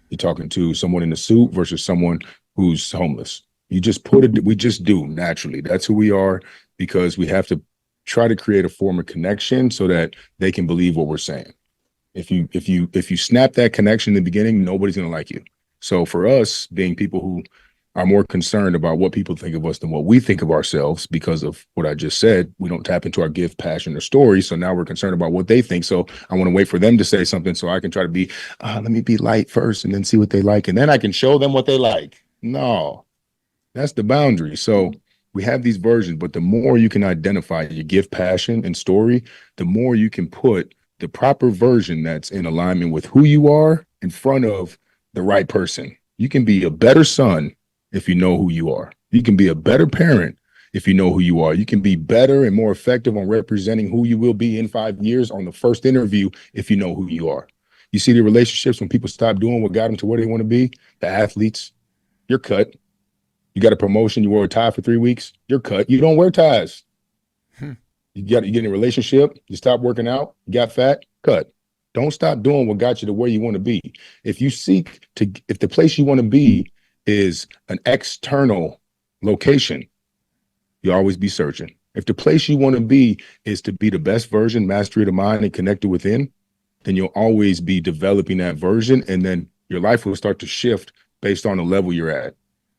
S2: You're talking to someone in a suit versus someone who's homeless. You just we just do naturally. That's who we are, because we have to try to create a form of connection so that they can believe what we're saying. If you snap that connection in the beginning, nobody's going to like you. So for us, being people who are more concerned about what people think of us than what we think of ourselves, because of what I just said, we don't tap into our gift, passion, or story. So now we're concerned about what they think. So I want to wait for them to say something so I can try to be, let me be light first and then see what they like. And then I can show them what they like. No, that's the boundary. So we have these versions, but the more you can identify your gift, passion, and story, the more you can put the proper version that's in alignment with who you are in front of the right person. You can be a better son if you know who you are. You can be a better parent if you know who you are. You can be better and more effective on representing who you will be in 5 years on the first interview if you know who you are. You see the relationships when people stop doing what got them to where they want to be, the athletes, you're cut. You got a promotion, you wore a tie for 3 weeks, you're cut. You don't wear ties. You get in a relationship, you stop working out, you got fat, cut. Don't stop doing what got you to where you want to be. If the place you want to be is an external location, you'll always be searching. If the place you want to be is to be the best version, mastery of the mind, and connected within, then you'll always be developing that version. And then your life will start to shift based on the level you're at.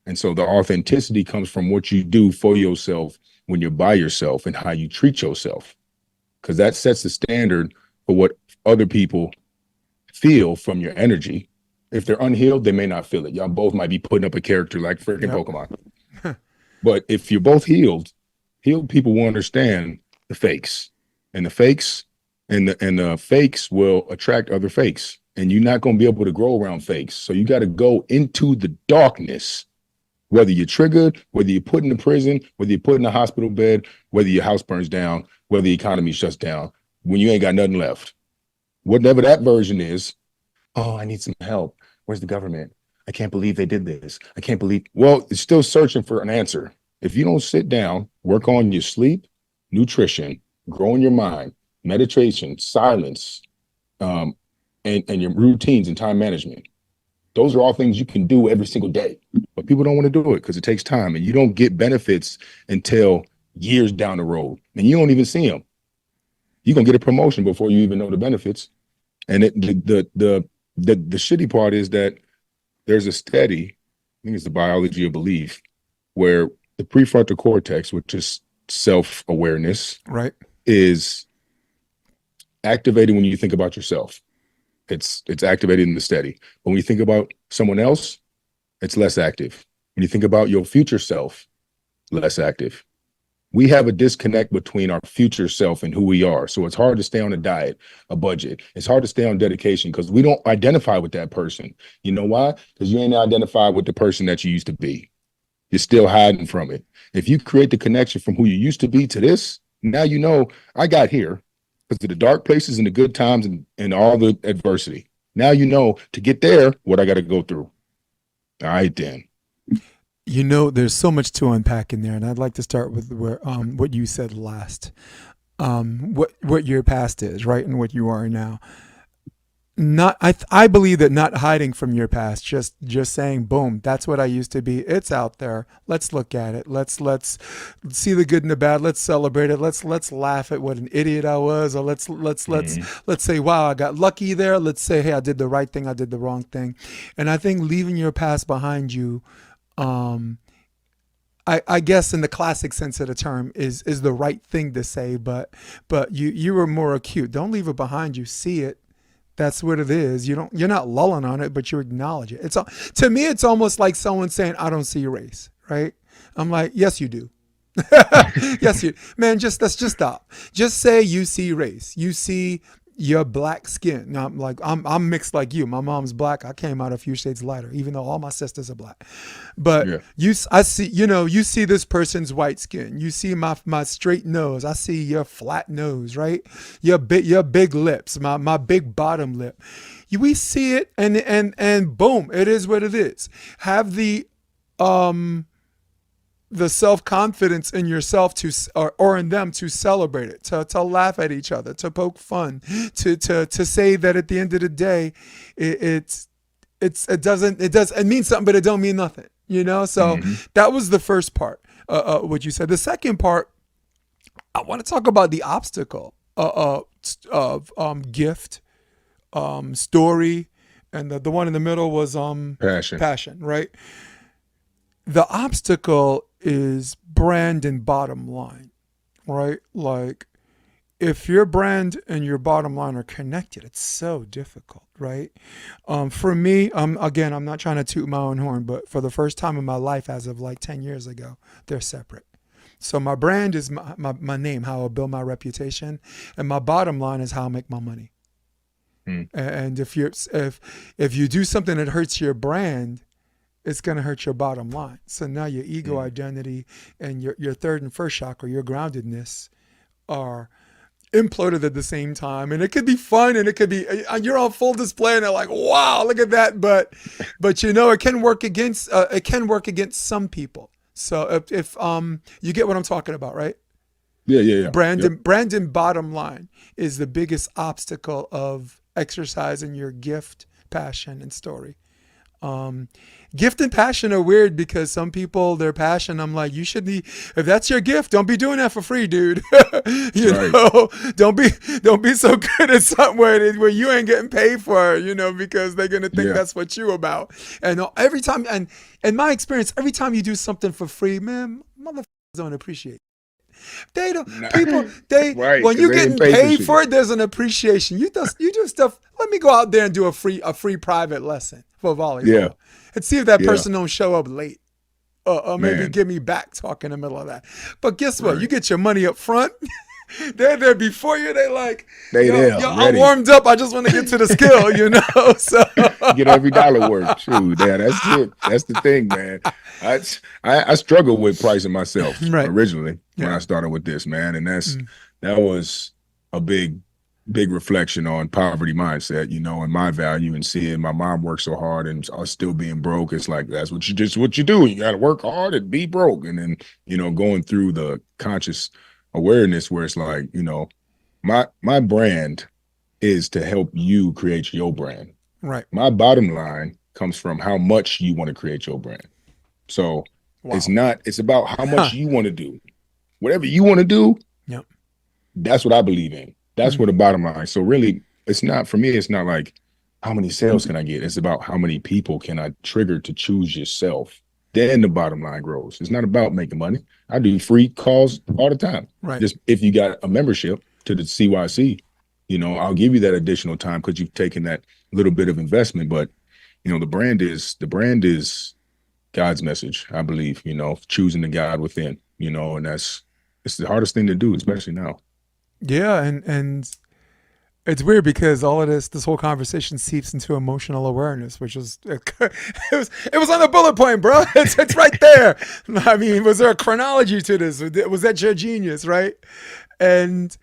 S2: And so the authenticity comes from what you do for yourself when you're by yourself and how you treat yourself, because that sets the standard for what other people feel from your energy. If they're unhealed, they may not feel it. Y'all both might be putting up a character like freaking
S1: Yep.
S2: Pokemon. But if you're both healed, healed people will understand the fakes, and the fakes and the fakes will attract other fakes. And you're not going to be able to grow around fakes. So you got to go into the darkness, whether you're triggered, whether you're put in a prison, whether you're put in a hospital bed, whether your house burns down, whether the economy shuts down, when you ain't got nothing left. Whatever that version is, oh, I need some help. Where's the government? I can't believe they did this. I can't believe. Well, it's still searching for an answer. If you don't sit down, work on your sleep, nutrition, growing your mind, meditation, silence, and your routines and time management, those are all things you can do every single day. But people don't want to do it because it takes time, and you don't get benefits until years down the road, and you don't even see them. You're gonna get a promotion before you even know the benefits. And the shitty part is that there's a study, I think it's the biology of belief, where the prefrontal cortex, which is self-awareness,
S1: Right.
S2: is activated when you think about yourself. It's activated in the study. When you think about someone else, it's less active. When you think about your future self, less active. We have a disconnect between our future self and who we are. So it's hard to stay on a diet, a budget. It's hard to stay on dedication because we don't identify with that person. You know why? Because you ain't identified with the person that you used to be. You're still hiding from it. If you create the connection from who you used to be to this, now you know I got here because of the dark places and the good times and all the adversity. Now you know to get there what I got to go through. All right, then.
S1: You know, there's so much to unpack in there, and I'd like to start with where what you said last. What your past is, right, and what you are now. Not, I believe that not hiding from your past, just saying, boom, that's what I used to be. It's out there. Let's look at it. Let's see the good and the bad. Let's celebrate it. Let's laugh at what an idiot I was, or let's say, wow, I got lucky there. Let's say, hey, I did the right thing. I did the wrong thing. And I think leaving your past behind you, I guess in the classic sense of the term is the right thing to say, but you were more acute. Don't leave it behind you. See it. That's what it is. You're not lulling on it, but you acknowledge it. To me, it's almost like someone saying, I don't see race, right? I'm like, yes, you do. Yes, you, man, let's just stop. Just say you see race. You see your black skin. Now, I'm mixed like you. My mom's black. I came out a few shades lighter, even though all my sisters are black. But yeah. I see, you see this person's white skin. You see my straight nose. I see your flat nose, right? Your big lips, my big bottom lip. We see it, and boom, it is what it is. Have the self-confidence in yourself or in them to celebrate it, to laugh at each other, to poke fun, to say that at the end of the day, it means something, but it don't mean nothing, So that was the first part, what you said. The second part, I want to talk about the obstacle of gift, story, and the one in the middle was passion, right? The obstacle is brand and bottom line, right? Like if your brand and your bottom line are connected, it's so difficult, right? For me, again, I'm not trying to toot my own horn, but for the first time in my life, as of like 10 years ago, they're separate. So my brand is my name, how I build my reputation, and my bottom line is how I make my money. And if you do something that hurts your brand, it's going to hurt your bottom line. So now your ego identity and your third and first chakra, your groundedness, are imploded at the same time. And it could be fun, and it could be, you're on full display and they're like, wow, look at that. But it can work against some people. So if you get what I'm talking about, right?
S2: Yeah.
S1: Brand and bottom line is the biggest obstacle of exercising your gift, passion, and story. Gift and passion are weird because some people, their passion, I'm like, you should be, if that's your gift, don't be doing that for free, dude. you
S2: Right.
S1: know, don't be so good at something where you ain't getting paid for it, because they're gonna think
S2: Yeah.
S1: that's what you about. And every time, and in my experience, every time you do something for free, man, motherfuckers don't appreciate it. They don't.
S2: Nah.
S1: People.
S2: Right.
S1: When
S2: Because
S1: you're
S2: they didn't
S1: getting
S2: pay for
S1: paid
S2: shit.
S1: for it, there's an appreciation. You do stuff. Let me go out there and do a free private lesson for
S2: Yeah.
S1: volleyball, and see if that
S2: Yeah.
S1: person don't show up late, or maybe
S2: Man.
S1: give me back talk in the middle of that. But guess what? You
S2: Right.
S1: get your money up front. They're there before you. They like,
S2: They there
S1: yo, I'm
S2: ready.
S1: warmed up. I just want to get to the skill. So
S2: Get every dollar worth. Shoot, yeah, that's it. That's the thing, man. I, I struggled with pricing myself
S1: right.
S2: originally when
S1: Yeah.
S2: I started with this, man, and
S1: Mm.
S2: that was a big reflection on poverty mindset, and my value, and seeing my mom work so hard and us still being broke. It's like that's what you do. You got to work hard and be broke, and then going through the conscious awareness where it's like my brand is to help you create your brand.
S1: Right.
S2: My bottom line comes from how much you want to create your brand. So
S1: Wow.
S2: it's about how much you want to do. Whatever you want to do,
S1: Yep.
S2: that's what I believe in. That's where the bottom line. So really, it's not, for me, it's not like how many sales can I get? It's about how many people can I trigger to choose yourself. Then the bottom line grows. It's not about making money. I do free calls all the time.
S1: Right.
S2: Just if you got a membership to the CYC, I'll give you that additional time because you've taken that little bit of investment. But the brand is God's message, I believe, choosing the God within, and it's the hardest thing to do, especially now.
S1: Yeah, and it's weird because all of this whole conversation seeps into emotional awareness, which is it was on the bullet point, bro. It's right there. I mean, was there a chronology to this? Was that your genius, right? And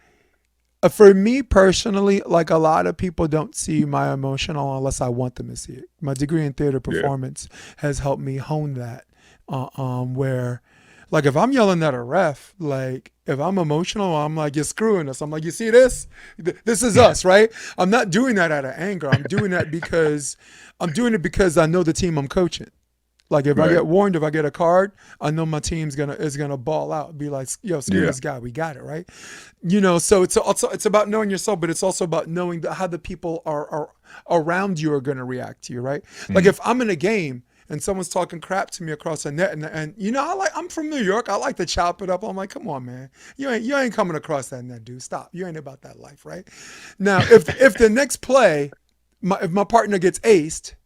S1: for me personally, like a lot of people don't see my emotional unless I want them to see it. My degree in theater performance has helped me hone that. Where, like, if I'm yelling at a ref, like if I'm emotional, I'm like, you're screwing us. I'm like, you see this? This is us, right? I'm not doing that out of anger. I'm doing it because I know the team I'm coaching. Like if I get warned, if I get a card, I know my team's gonna ball out, be like, yo, screw this guy, we got it, right? So it's about knowing yourself, but it's also about knowing how the people are around you are gonna react to you, right? Like if I'm in a game and someone's talking crap to me across the net, and I'm from New York, I like to chop it up. I'm like, come on, man, you ain't coming across that net, dude. Stop, you ain't about that life, right? Now, if the next play, if my partner gets aced,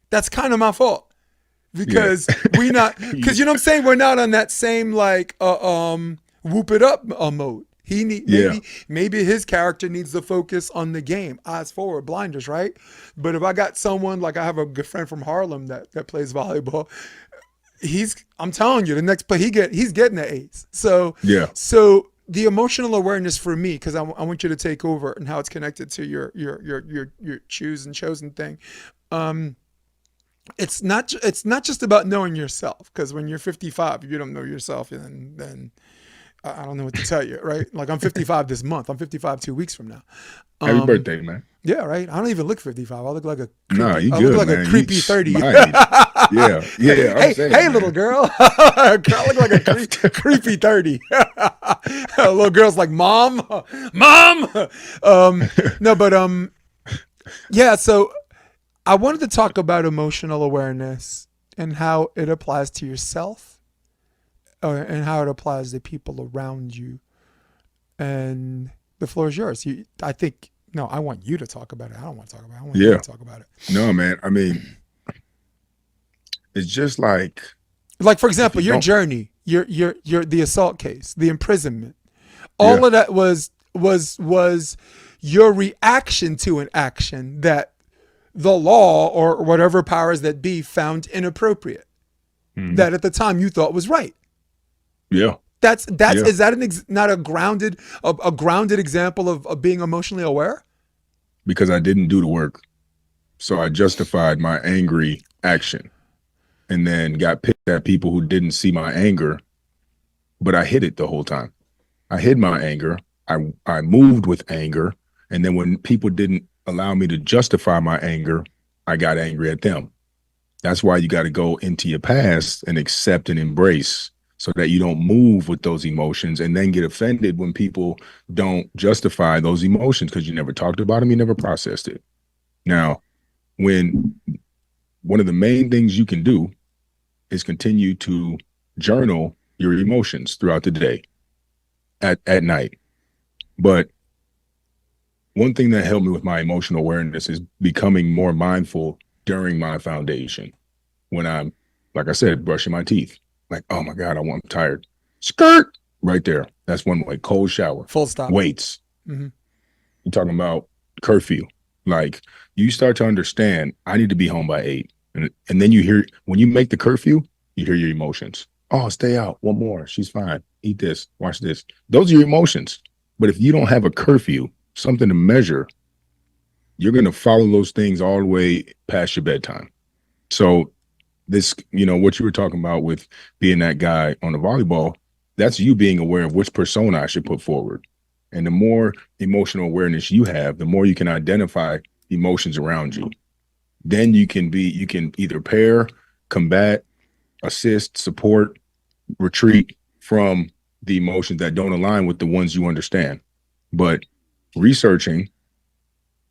S1: that's kind of my fault. Because because you know what I'm saying, we're not on that same like whoop it up mode. Maybe his character needs to focus on the game, eyes forward, blinders, right? But if I got someone like I have a good friend from Harlem that plays volleyball, I'm telling you, the next play he's getting the ace. So the emotional awareness for me, because I want you to take over and how it's connected to your choose and chosen thing. It's not just about knowing yourself, because when you're 55, if you don't know yourself, then I don't know what to tell you, right? Like I'm 55 this month. I'm 55 2 weeks from now.
S2: Happy birthday, man.
S1: Yeah, right. I don't even look 55. I look like a creepy,
S2: you
S1: I
S2: good,
S1: look like
S2: man.
S1: a creepy 30.
S2: Yeah.
S1: Hey,
S2: saying,
S1: little girl. I look like a creepy 30. Little girl's like, mom. No, but yeah. So I wanted to talk about emotional awareness and how it applies to yourself, and how it applies to people around you. And the floor is yours. I want you to talk about it. I don't want to talk about it. I want you to talk about it.
S2: No, man. I mean, it's just like
S1: for example, your journey, your the assault case, the imprisonment. All of that was your reaction to an action that the law or whatever powers that be found inappropriate, that at the time you thought was right.
S2: Yeah.
S1: Is that not a grounded example of being emotionally aware?
S2: Because I didn't do the work. So I justified my angry action and then got pissed at people who didn't see my anger, but I hid it the whole time. I hid my anger. I moved with anger. And then when people didn't allow me to justify my anger, I got angry at them. That's why you got to go into your past and accept and embrace so that you don't move with those emotions and then get offended when people don't justify those emotions because you never talked about them, you never processed it. Now, when one of the main things you can do is continue to journal your emotions throughout the day at night. But one thing that helped me with my emotional awareness is becoming more mindful during my foundation. When I'm, like I said, brushing my teeth, like, oh my God, I'm tired. Skirt right there. That's one way. Cold shower.
S1: Full stop.
S2: Weights. Mm-hmm. You're talking about curfew. Like, you start to understand, I need to be home by 8. And then you hear, when you make the curfew, you hear your emotions. Oh, stay out. One more. She's fine. Eat this. Watch this. Those are your emotions. But if you don't have a curfew, something to measure, you're going to follow those things all the way past your bedtime. So this, what you were talking about with being that guy on the volleyball, that's you being aware of which persona I should put forward. And the more emotional awareness you have, the more you can identify emotions around you. Then you can either pair, combat, assist, support, retreat from the emotions that don't align with the ones you understand. But researching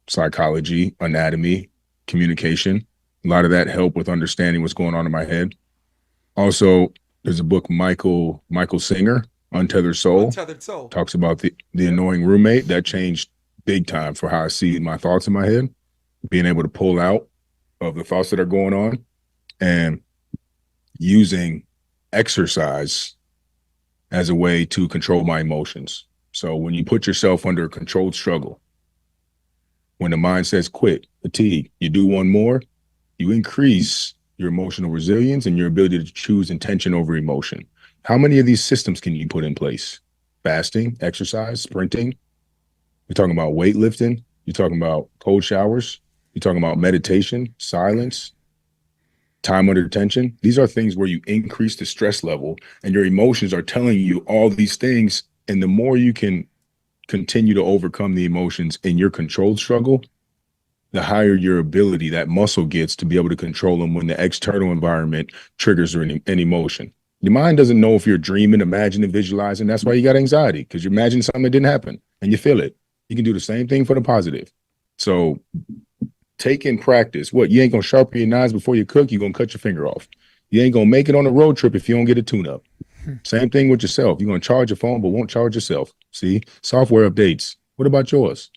S2: psychology, anatomy, communication, a lot of that help with understanding what's going on in my head. Also, there's a book, Michael Singer, Untethered Soul. Talks about the annoying roommate. That changed big time for how I see my thoughts in my head, being able to pull out of the thoughts that are going on and using exercise as a way to control my emotions. So when you put yourself under a controlled struggle, when the mind says quit, fatigue, you do one more, you increase your emotional resilience and your ability to choose intention over emotion. How many of these systems can you put in place? Fasting, exercise, sprinting. You're talking about weightlifting. You're talking about cold showers. You're talking about meditation, silence, time under tension. These are things where you increase the stress level and your emotions are telling you all these things. And the more you can continue to overcome the emotions in your controlled struggle, the higher your ability, that muscle gets to be able to control them when the external environment triggers an emotion. Your mind doesn't know if you're dreaming, imagining, visualizing. That's why you got anxiety, because you imagine something that didn't happen and you feel it. You can do the same thing for the positive. So take in practice. What? You ain't going to sharpen your knives before you cook. You're going to cut your finger off. You ain't going to make it on a road trip if you don't get a tune-up. Same thing with yourself. You're going to charge your phone, but won't charge yourself. See? Software updates. What about yours?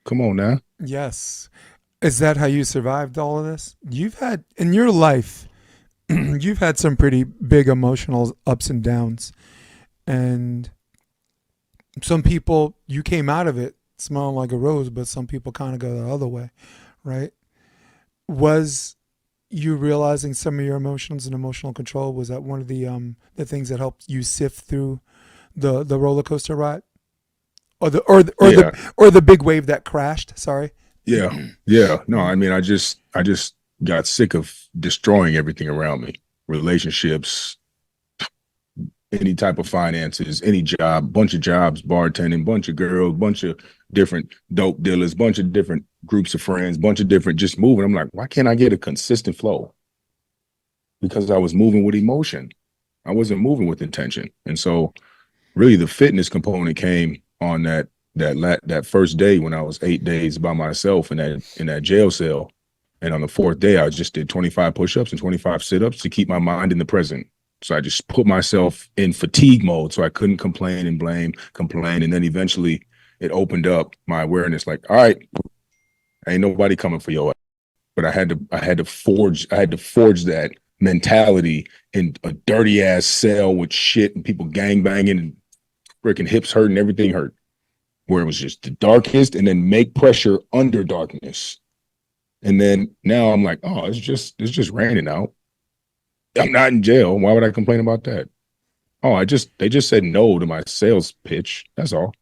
S2: Come on now.
S1: Yes. Is that how you survived all of this? You've had, in your life, you've had some pretty big emotional ups and downs. And some people, you came out of it smelling like a rose, but some people kind of go the other way, right? Was you realizing some of your emotions and emotional control, was that one of the things that helped you sift through the roller coaster ride? Or the big wave that crashed, sorry.
S2: Yeah. No, I mean, I just got sick of destroying everything around me. Relationships, any type of finances, any job, bunch of jobs, bartending, bunch of girls, bunch of different dope dealers, bunch of different groups of friends, bunch of different just moving. I'm like, why can't I get a consistent flow? Because I was moving with emotion. I wasn't moving with intention. And so really the fitness component came on that first day when I was 8 days by myself in that jail cell. And on the 4th day, I just did 25 push-ups and 25 sit-ups to keep my mind in the present. So I just put myself in fatigue mode so I couldn't complain and complain. And then eventually it opened up my awareness, like, all right, ain't nobody coming for your ass. But I had to forge that mentality in a dirty ass cell with shit and people gang banging and freaking hips hurting, everything hurt, where it was just the darkest, and then make pressure under darkness. And then now I'm like, oh, it's just raining out. I'm not in jail. Why would I complain about that? Oh, they just said no to my sales pitch. That's all.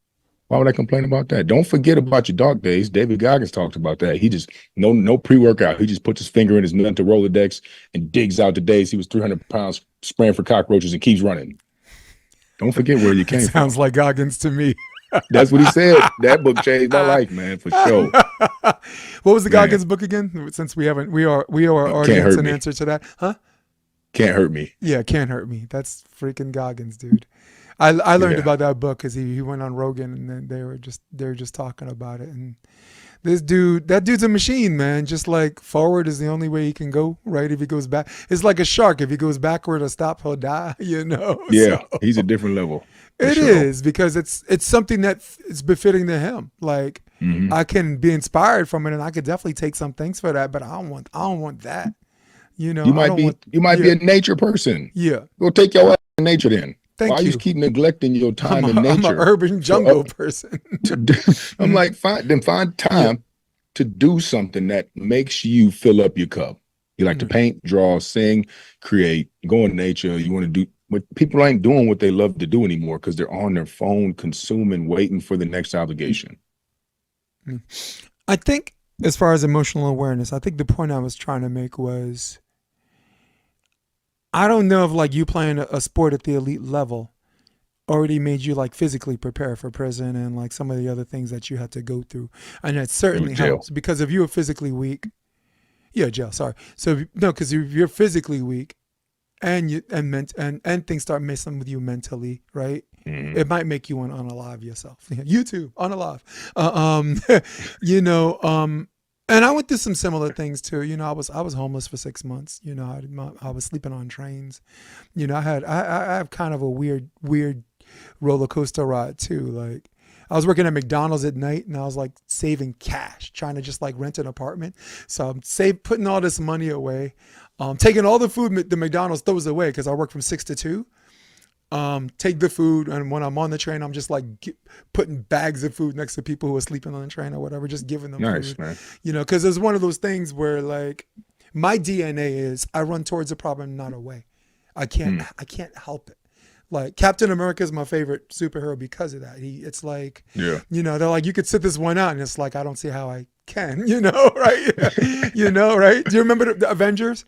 S2: Why would I complain about that? Don't forget about your dark days. David Goggins talked about that. He just, no pre-workout. He just puts his finger in his mental Rolodex and digs out the days he was 300 pounds spraying for cockroaches and keeps running. Don't forget where you came from.
S1: Sounds like Goggins to me.
S2: That's what he said. That book changed my life, man, for sure.
S1: What was the
S2: Man,
S1: Goggins book again? Since we haven't, we are our
S2: can't
S1: audience
S2: hurt
S1: an
S2: me.
S1: answer to that, huh?
S2: Can't hurt me.
S1: Yeah, Can't Hurt Me. That's freaking Goggins, dude. I learned
S2: Yeah.
S1: about that book because he went on Rogan and then they were just talking about it. And this dude, that dude's a machine, man. Just like forward is the only way he can go. Right? If he goes back, it's like a shark. If he goes backward or stop, he'll die. You know. So
S2: Yeah. He's a different level for
S1: it
S2: sure.
S1: is because it's something that is befitting to him. Like
S2: Hmm.
S1: I can be inspired from it, and I could definitely take some things for that. But I don't want that. You know. I don't want.
S2: You might be
S1: Yeah.
S2: a nature person.
S1: Yeah.
S2: Go take your ass to nature then. Why
S1: Thank
S2: you
S1: you.
S2: keep neglecting your time in
S1: I'm a
S2: nature?
S1: urban
S2: For,
S1: jungle person.
S2: to do, I'm like, find
S1: Yeah.
S2: time to do something that makes you fill up your cup. You like to paint, draw, sing, create, go in nature. You want to do what people ain't doing what they love to do anymore because they're on their phone, consuming, waiting for the next obligation.
S1: I think as far as emotional awareness, I think the point I was trying to make was I don't know if like you playing a sport at the elite level already made you like physically prepare for prison and like some of the other things that you had to go through. And that certainly
S2: Jail.
S1: helps because if you were physically weak, yeah, jail, sorry. So no, because if you're physically weak and and things start messing with you mentally, right?
S2: Mhm.
S1: It might make you want to unalive yourself. You too, unalive. You know, and I went through some similar things too. You know, I was homeless for 6 months. You know, I was sleeping on trains. You know, I have kind of a weird roller coaster ride too. Like I was working at McDonald's at night and I was like saving cash, trying to just like rent an apartment. So I'm putting all this money away, taking all the food the McDonald's throws away because I work from 6 to 2. Take the food, and when I'm on the train, I'm just like putting bags of food next to people who are sleeping on the train or whatever, just giving them
S2: Nice,
S1: food.
S2: man.
S1: You know, because it's one of those things where like my DNA is I run towards a problem, not away. I can't help it. Like Captain America is my favorite superhero because of that. It's like,
S2: Yeah.
S1: you know, they're like, you could sit this one out, and it's like, I don't see how I can, you know, right? You know, right? Do you remember the Avengers?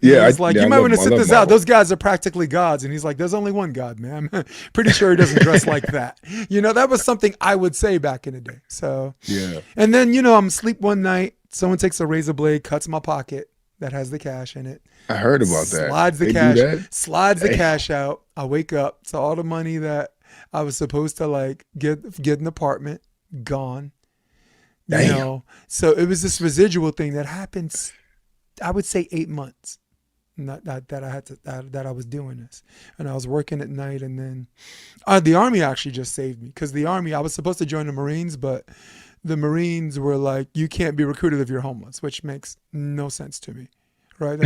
S2: Yeah,
S1: He's like, you might want to sit this
S2: Marvel.
S1: out. Those guys are practically gods. And he's like, there's only one God, man. I'm pretty sure he doesn't dress like that. You know, that was something I would say back in the day. So,
S2: Yeah.
S1: and then, you know, I'm asleep one night. Someone takes a razor blade, cuts my pocket that has the cash in it.
S2: I heard about that.
S1: Slides the
S2: They
S1: cash,
S2: do that?
S1: slides the
S2: Hey.
S1: cash out. I wake up. So all the money that I was supposed to like get an apartment, gone. You
S2: Damn.
S1: know, so it was this residual thing that happens, I would say 8 months. Not that I had to that I was doing this, and I was working at night, and then the Army actually just saved me because the Army, I was supposed to join the Marines, but the Marines were like, you can't be recruited if you're homeless, which makes no sense to me, right?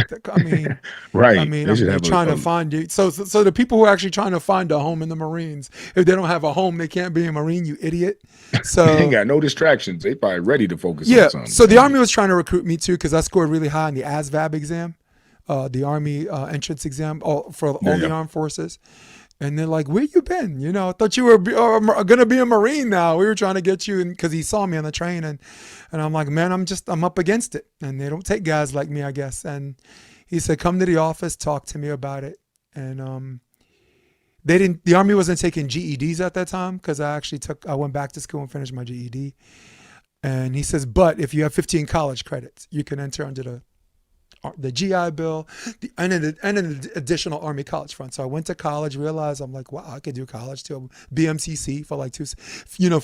S2: Right.
S1: I mean,
S2: They should
S1: they're
S2: have
S1: trying to find you. So the people who are actually trying to find a home in the Marines, if they don't have a home, they can't be a Marine. You idiot. So
S2: they ain't got no distractions. They probably ready to focus
S1: yeah.
S2: on something.
S1: So the Army was trying to recruit me too because I scored really high in the ASVAB exam. The Army entrance exam for all the armed forces. And they're like, where you been? You know, I thought you were going to be a Marine now. We were trying to get you in because he saw me on the train. And I'm like, man, I'm up against it. And they don't take guys like me, I guess. And he said, come to the office, talk to me about it. And the Army wasn't taking GEDs at that time because I went back to school and finished my GED. And he says, but if you have 15 college credits, you can enter under the GI Bill, and an additional Army college fund. So I went to college, realized I'm like, wow, I could do college too. BMCC for like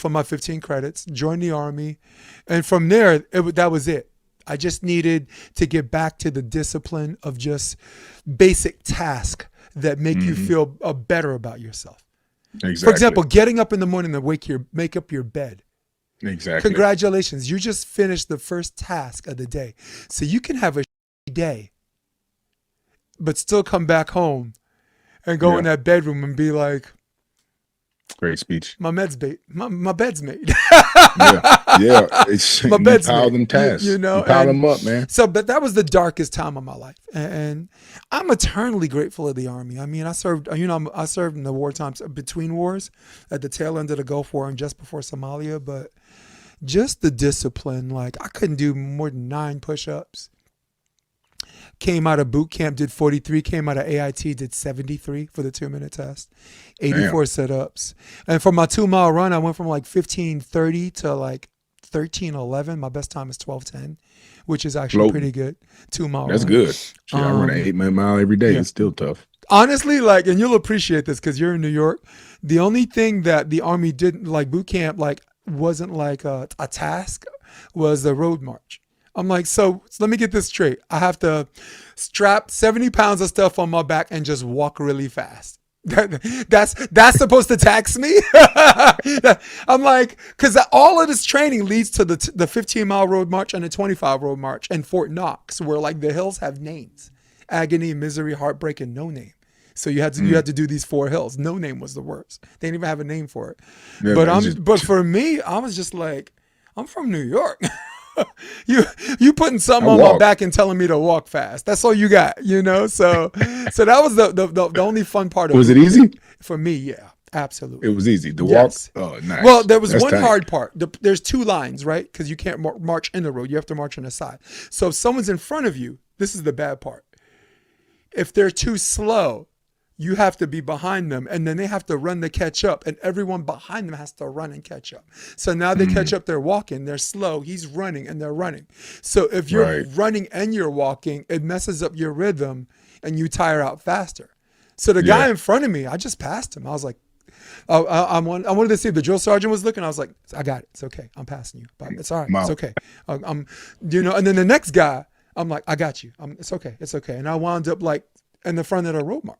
S1: for my 15 credits, joined the Army. And from there, that was it. I just needed to get back to the discipline of just basic tasks that make you feel better about yourself.
S2: Exactly.
S1: For example, getting up in the morning to make up your bed.
S2: Exactly.
S1: Congratulations. You just finished the first task of the day. So you can have a day, but still come back home and go in that bedroom and be like,
S2: great speech.
S1: My bed's made.
S2: Yeah. It's,
S1: My bed's
S2: pile
S1: made.
S2: them tasks.
S1: You know,
S2: pile them up, man.
S1: So, but that was the darkest time of my life, and I'm eternally grateful of the Army. I mean, I served in the war times between wars, at the tail end of the Gulf War and just before Somalia. But just the discipline, like I couldn't do more than 9 push-ups. Came out of boot camp, did 43. Came out of AIT, did 73 for the 2-minute test. 84
S2: Damn.
S1: sit-ups. And for my 2-mile run, I went from like 15:30 to like 13:11. My best time is 12:10, which is actually
S2: Floating.
S1: pretty good. 2-mile
S2: That's
S1: run.
S2: good. Shit, I run an 8 mile every day.
S1: Yeah.
S2: It's still tough.
S1: Honestly, like, and you'll appreciate this because you're in New York. The only thing that the Army didn't like, boot camp, like, wasn't like a task, was the road march. I'm like, so let me get this straight. I have to strap 70 pounds of stuff on my back and just walk really fast. That's supposed to tax me. I'm like, because all of this training leads to the 15-mile road march and the 25 road march and Fort Knox, where like the hills have names: agony, misery, heartbreak, and no name. So you had to do these 4 hills. No name was the worst. They didn't even have a name for it.
S2: Yeah,
S1: But for me, I was just like, I'm from New York. you putting something on my back and telling me to walk fast. That's all you got, you know? So that was the only fun part of it.
S2: Was it easy?
S1: For me, yeah. Absolutely.
S2: It was easy. The
S1: Yes.
S2: walk, oh, nice.
S1: Well, there was
S2: That's
S1: one
S2: tight.
S1: hard part. There's 2 lines, right? Because you can't march in the road. You have to march on the side. So if someone's in front of you, this is the bad part. If they're too slow, you have to be behind them, and then they have to run to catch up, and everyone behind them has to run and catch up. So now they catch up, they're walking, they're slow, he's running, and they're running. So if you're running and you're walking, it messes up your rhythm, and you tire out faster. So the guy in front of me, I just passed him. I was like, I wanted to see if the drill sergeant was looking. I was like, I got it. It's okay. I'm passing you. But it's all right. It's okay. And then the next guy, I'm like, I got you. It's okay. It's okay. And I wound up like in the front of the road march.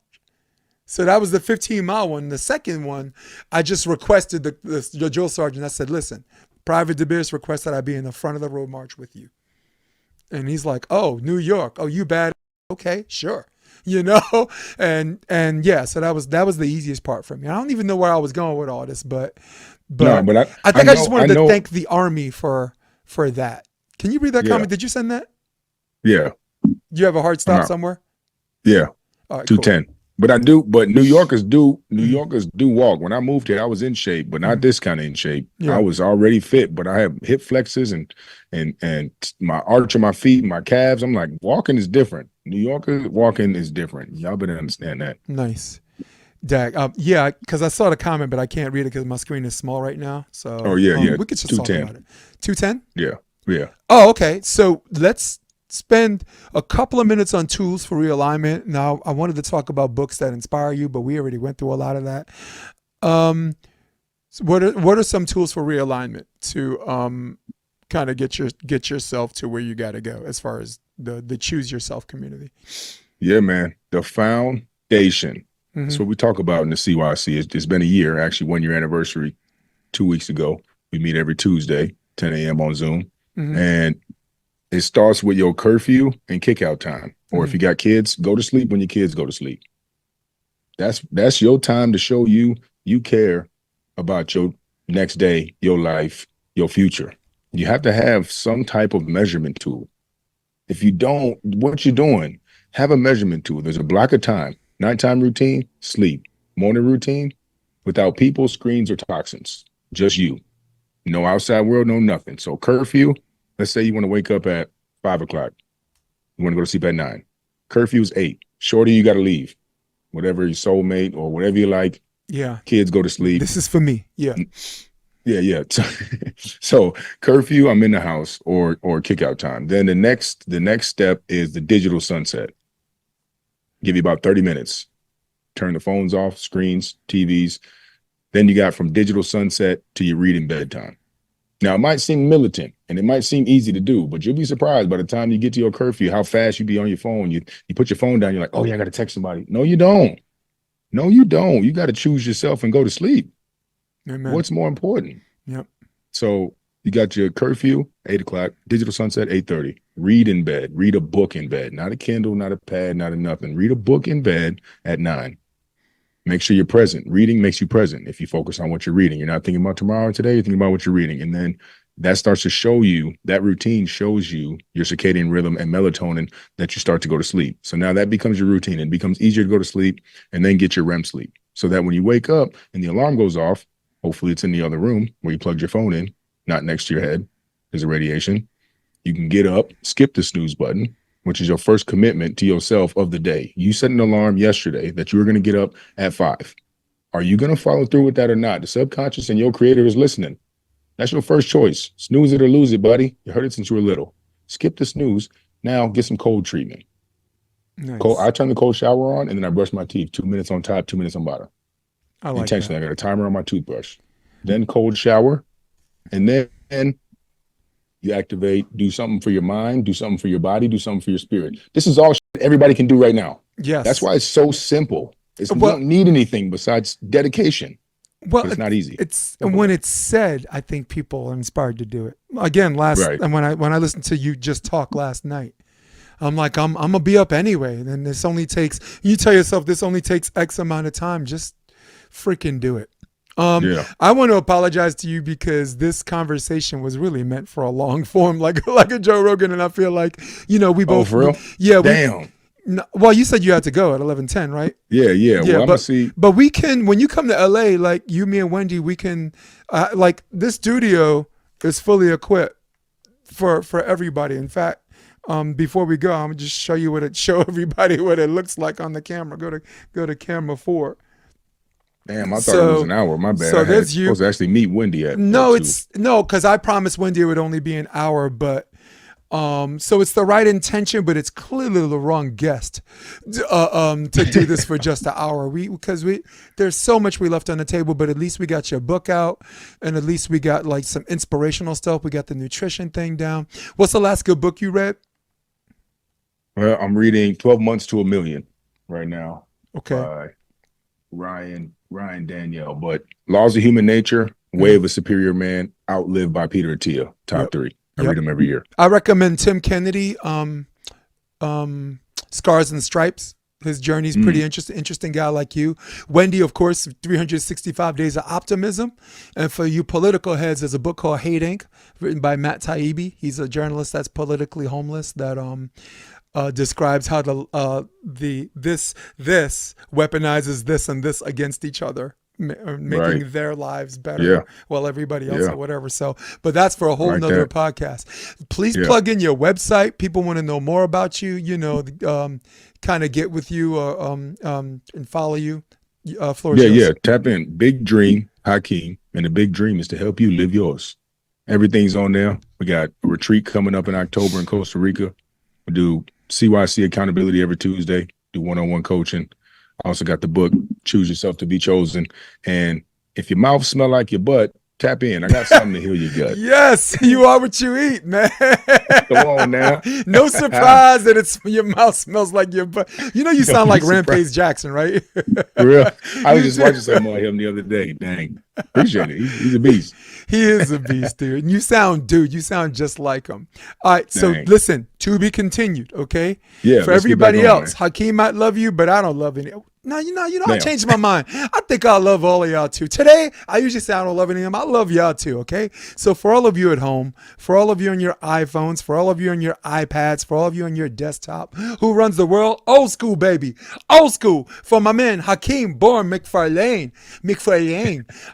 S1: So that was the 15-mile one. The second one, I just requested the drill sergeant. I said, listen, Private DeBeers requested I be in the front of the road march with you. And he's like, oh, New York. Oh, you bad. Okay, sure. You know? And yeah, so that was the easiest part for me. I don't even know where I was going with all this, but
S2: No, but
S1: I think I just wanted to thank the Army for that. Can you read that comment? Did you send that?
S2: Yeah.
S1: Do you have a hard stop somewhere?
S2: Yeah.
S1: All right,
S2: 210. Cool. But New Yorkers do walk. When I moved here, I was in shape, but not this kind of in shape. Yeah. I was already fit, but I have hip flexors and my arch of my feet, my calves. I'm like, walking is different. New Yorkers walking is different. Y'all better understand that.
S1: Nice. Dag, yeah, because I saw the comment, but I can't read it because my screen is small right now. So
S2: yeah.
S1: We could just talk about it. 210?
S2: Yeah.
S1: Oh, okay. So let's spend a couple of minutes on tools for realignment. Now, I wanted to talk about books that inspire you, but we already went through a lot of that. So what are some tools for realignment to kind of get yourself to where you got to go as far as the choose yourself community?
S2: Yeah, man. The foundation. That's what we talk about in the CYC. It's been a year, actually 1 year anniversary 2 weeks ago. We meet every Tuesday, 10 a.m. on Zoom. And it starts with your curfew and kick out time. Or if you got kids, go to sleep when your kids go to sleep. That's your time to show you care about your next day, your life, your future. You have to have some type of measurement tool. If you don't, what you're doing, have a measurement tool. There's a block of time. Nighttime routine, sleep. Morning routine, without people, screens, or toxins. Just you. No outside world, no nothing. So curfew, let's say you want to wake up at 5 o'clock. You want to go to sleep at 9. Curfew's 8. Shorty, you got to leave. Whatever your soulmate or whatever you like.
S1: Yeah.
S2: Kids go to sleep.
S1: This is for me. Yeah.
S2: Yeah. So curfew, I'm in the house or kick out time. Then the next step is the digital sunset. Give you about 30 minutes. Turn the phones off, screens, TVs. Then you got from digital sunset to your reading bedtime. Now, it might seem militant and it might seem easy to do, but you'll be surprised by the time you get to your curfew, how fast you be on your phone. You put your phone down, you're like, oh yeah, I got to text somebody. No, you don't. You got to choose yourself and go to sleep.
S1: Amen.
S2: What's more important?
S1: Yep.
S2: So you got your curfew, 8 o'clock, digital sunset, 8:30. Read in bed. Read a book in bed. Not a Kindle, not a pad, not a nothing. Read a book in bed at 9. Make sure you're present. Reading makes you present. If you focus on what you're reading, you're not thinking about tomorrow and today, you're thinking about what you're reading. And then that starts to show you, that routine shows you your circadian rhythm and melatonin that you start to go to sleep. So now that becomes your routine. It becomes easier to go to sleep and then get your REM sleep. So that when you wake up and the alarm goes off, hopefully it's in the other room where you plugged your phone in, not next to your head. There's a radiation. You can get up, skip the snooze button, which is your first commitment to yourself of the day. You set an alarm yesterday that you were going to get up at 5. Are you going to follow through with that or not? The subconscious and your creator is listening. That's your first choice. Snooze it or lose it, buddy. You heard it since you were little. Skip the snooze. Now get some cold treatment.
S1: Nice.
S2: I turn the cold shower on and then I brush my teeth. 2 minutes on top, 2 minutes on bottom.
S1: I like
S2: Intentionally,
S1: that.
S2: I got a timer on my toothbrush. Then cold shower. And then you activate, do something for your mind, do something for your body, do something for your spirit. This is all shit everybody can do right now.
S1: Yes.
S2: That's why it's so simple. You don't need anything besides dedication. Well, it's not easy.
S1: And when it's said, I think people are inspired to do it. Again, and when I listened to you just talk last night, I'm like, I'm gonna be up anyway. And this only takes, you tell yourself this only takes X amount of time. Just freaking do it. I want to apologize to you because this conversation was really meant for a long form, like a Joe Rogan, and I feel like, we both.
S2: For real? Damn.
S1: Well, you said you had to go at 11:10, right?
S2: Yeah. Well, I'm gonna see.
S1: But we can, when you come to LA, like you, me, and Wendy, we can, like this studio is fully equipped for everybody. In fact, before we go, I'm gonna just show everybody what it looks like on the camera. Go to camera 4.
S2: Damn, I thought it was an hour. My bad.
S1: So
S2: I was supposed to actually meet Wendy at
S1: because I promised Wendy it would only be an hour, but so it's the right intention, but it's clearly the wrong guest to do this for just an hour. Because there's so much we left on the table, but at least we got your book out, and at least we got like some inspirational stuff. We got the nutrition thing down. What's the last good book you read?
S2: Well, I'm reading 12 Months to a Million right now.
S1: Okay.
S2: By Ryan Danielle, but Laws of Human Nature, Way of a Superior Man, Outlived by Peter Attia, top 3. I read them every year.
S1: I recommend Tim Kennedy, Scars and Stripes. His journey's pretty interesting guy like you. Wendy, of course, 365 Days of Optimism. And for you political heads, there's a book called Hate Inc., written by Matt Taibbi. He's a journalist that's politically homeless that describes how this weaponizes this and this against each other, making their lives better while everybody else or whatever. So, but that's for a whole nother podcast. Please plug in your website. People want to know more about you, kind of get with you and follow you.
S2: Tap in. Big Dream, Hakeem, and the big dream is to help you live yours. Everything's on there. We got a retreat coming up in October in Costa Rica. We do CYC accountability every Tuesday, do one-on-one coaching. I also got the book, Choose Yourself to Be Chosen. And if your mouth smell like your butt, tap in. I got something to heal your gut.
S1: Yes, you are what you eat, man.
S2: Come on now.
S1: No surprise that your mouth smells like your butt. You sound like Rampage Jackson, right?
S2: For real. I was just watching something on him the other day. Dang. Appreciate it. He's a beast.
S1: He is a beast, dude. And you sound just like him. All right, so listen, to be continued, okay?
S2: Yeah.
S1: For everybody else, Hakeem might love you, but I don't love any. No, I changed my mind. I think I love all of y'all too. Today, I usually say I don't love any of them. I love y'all too, okay? So for all of you at home, for all of you on your iPhones, for all of you on your iPads, for all of you on your desktop, who runs the world? Old school, baby. Old school. For my man, Hakeem Bourne-McFarlane.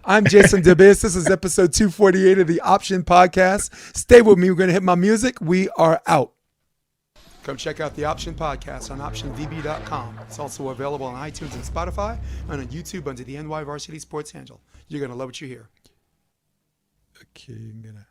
S1: I'm Jason DeBiss. This is episode 248 of the Option Podcast. Stay with me. We're going to hit my music. We are out. Come check out the Option Podcast on optiondb.com. It's also available on iTunes and Spotify and on YouTube under the NY Varsity Sports handle. You're going to love what you hear. Okay, I'm going to...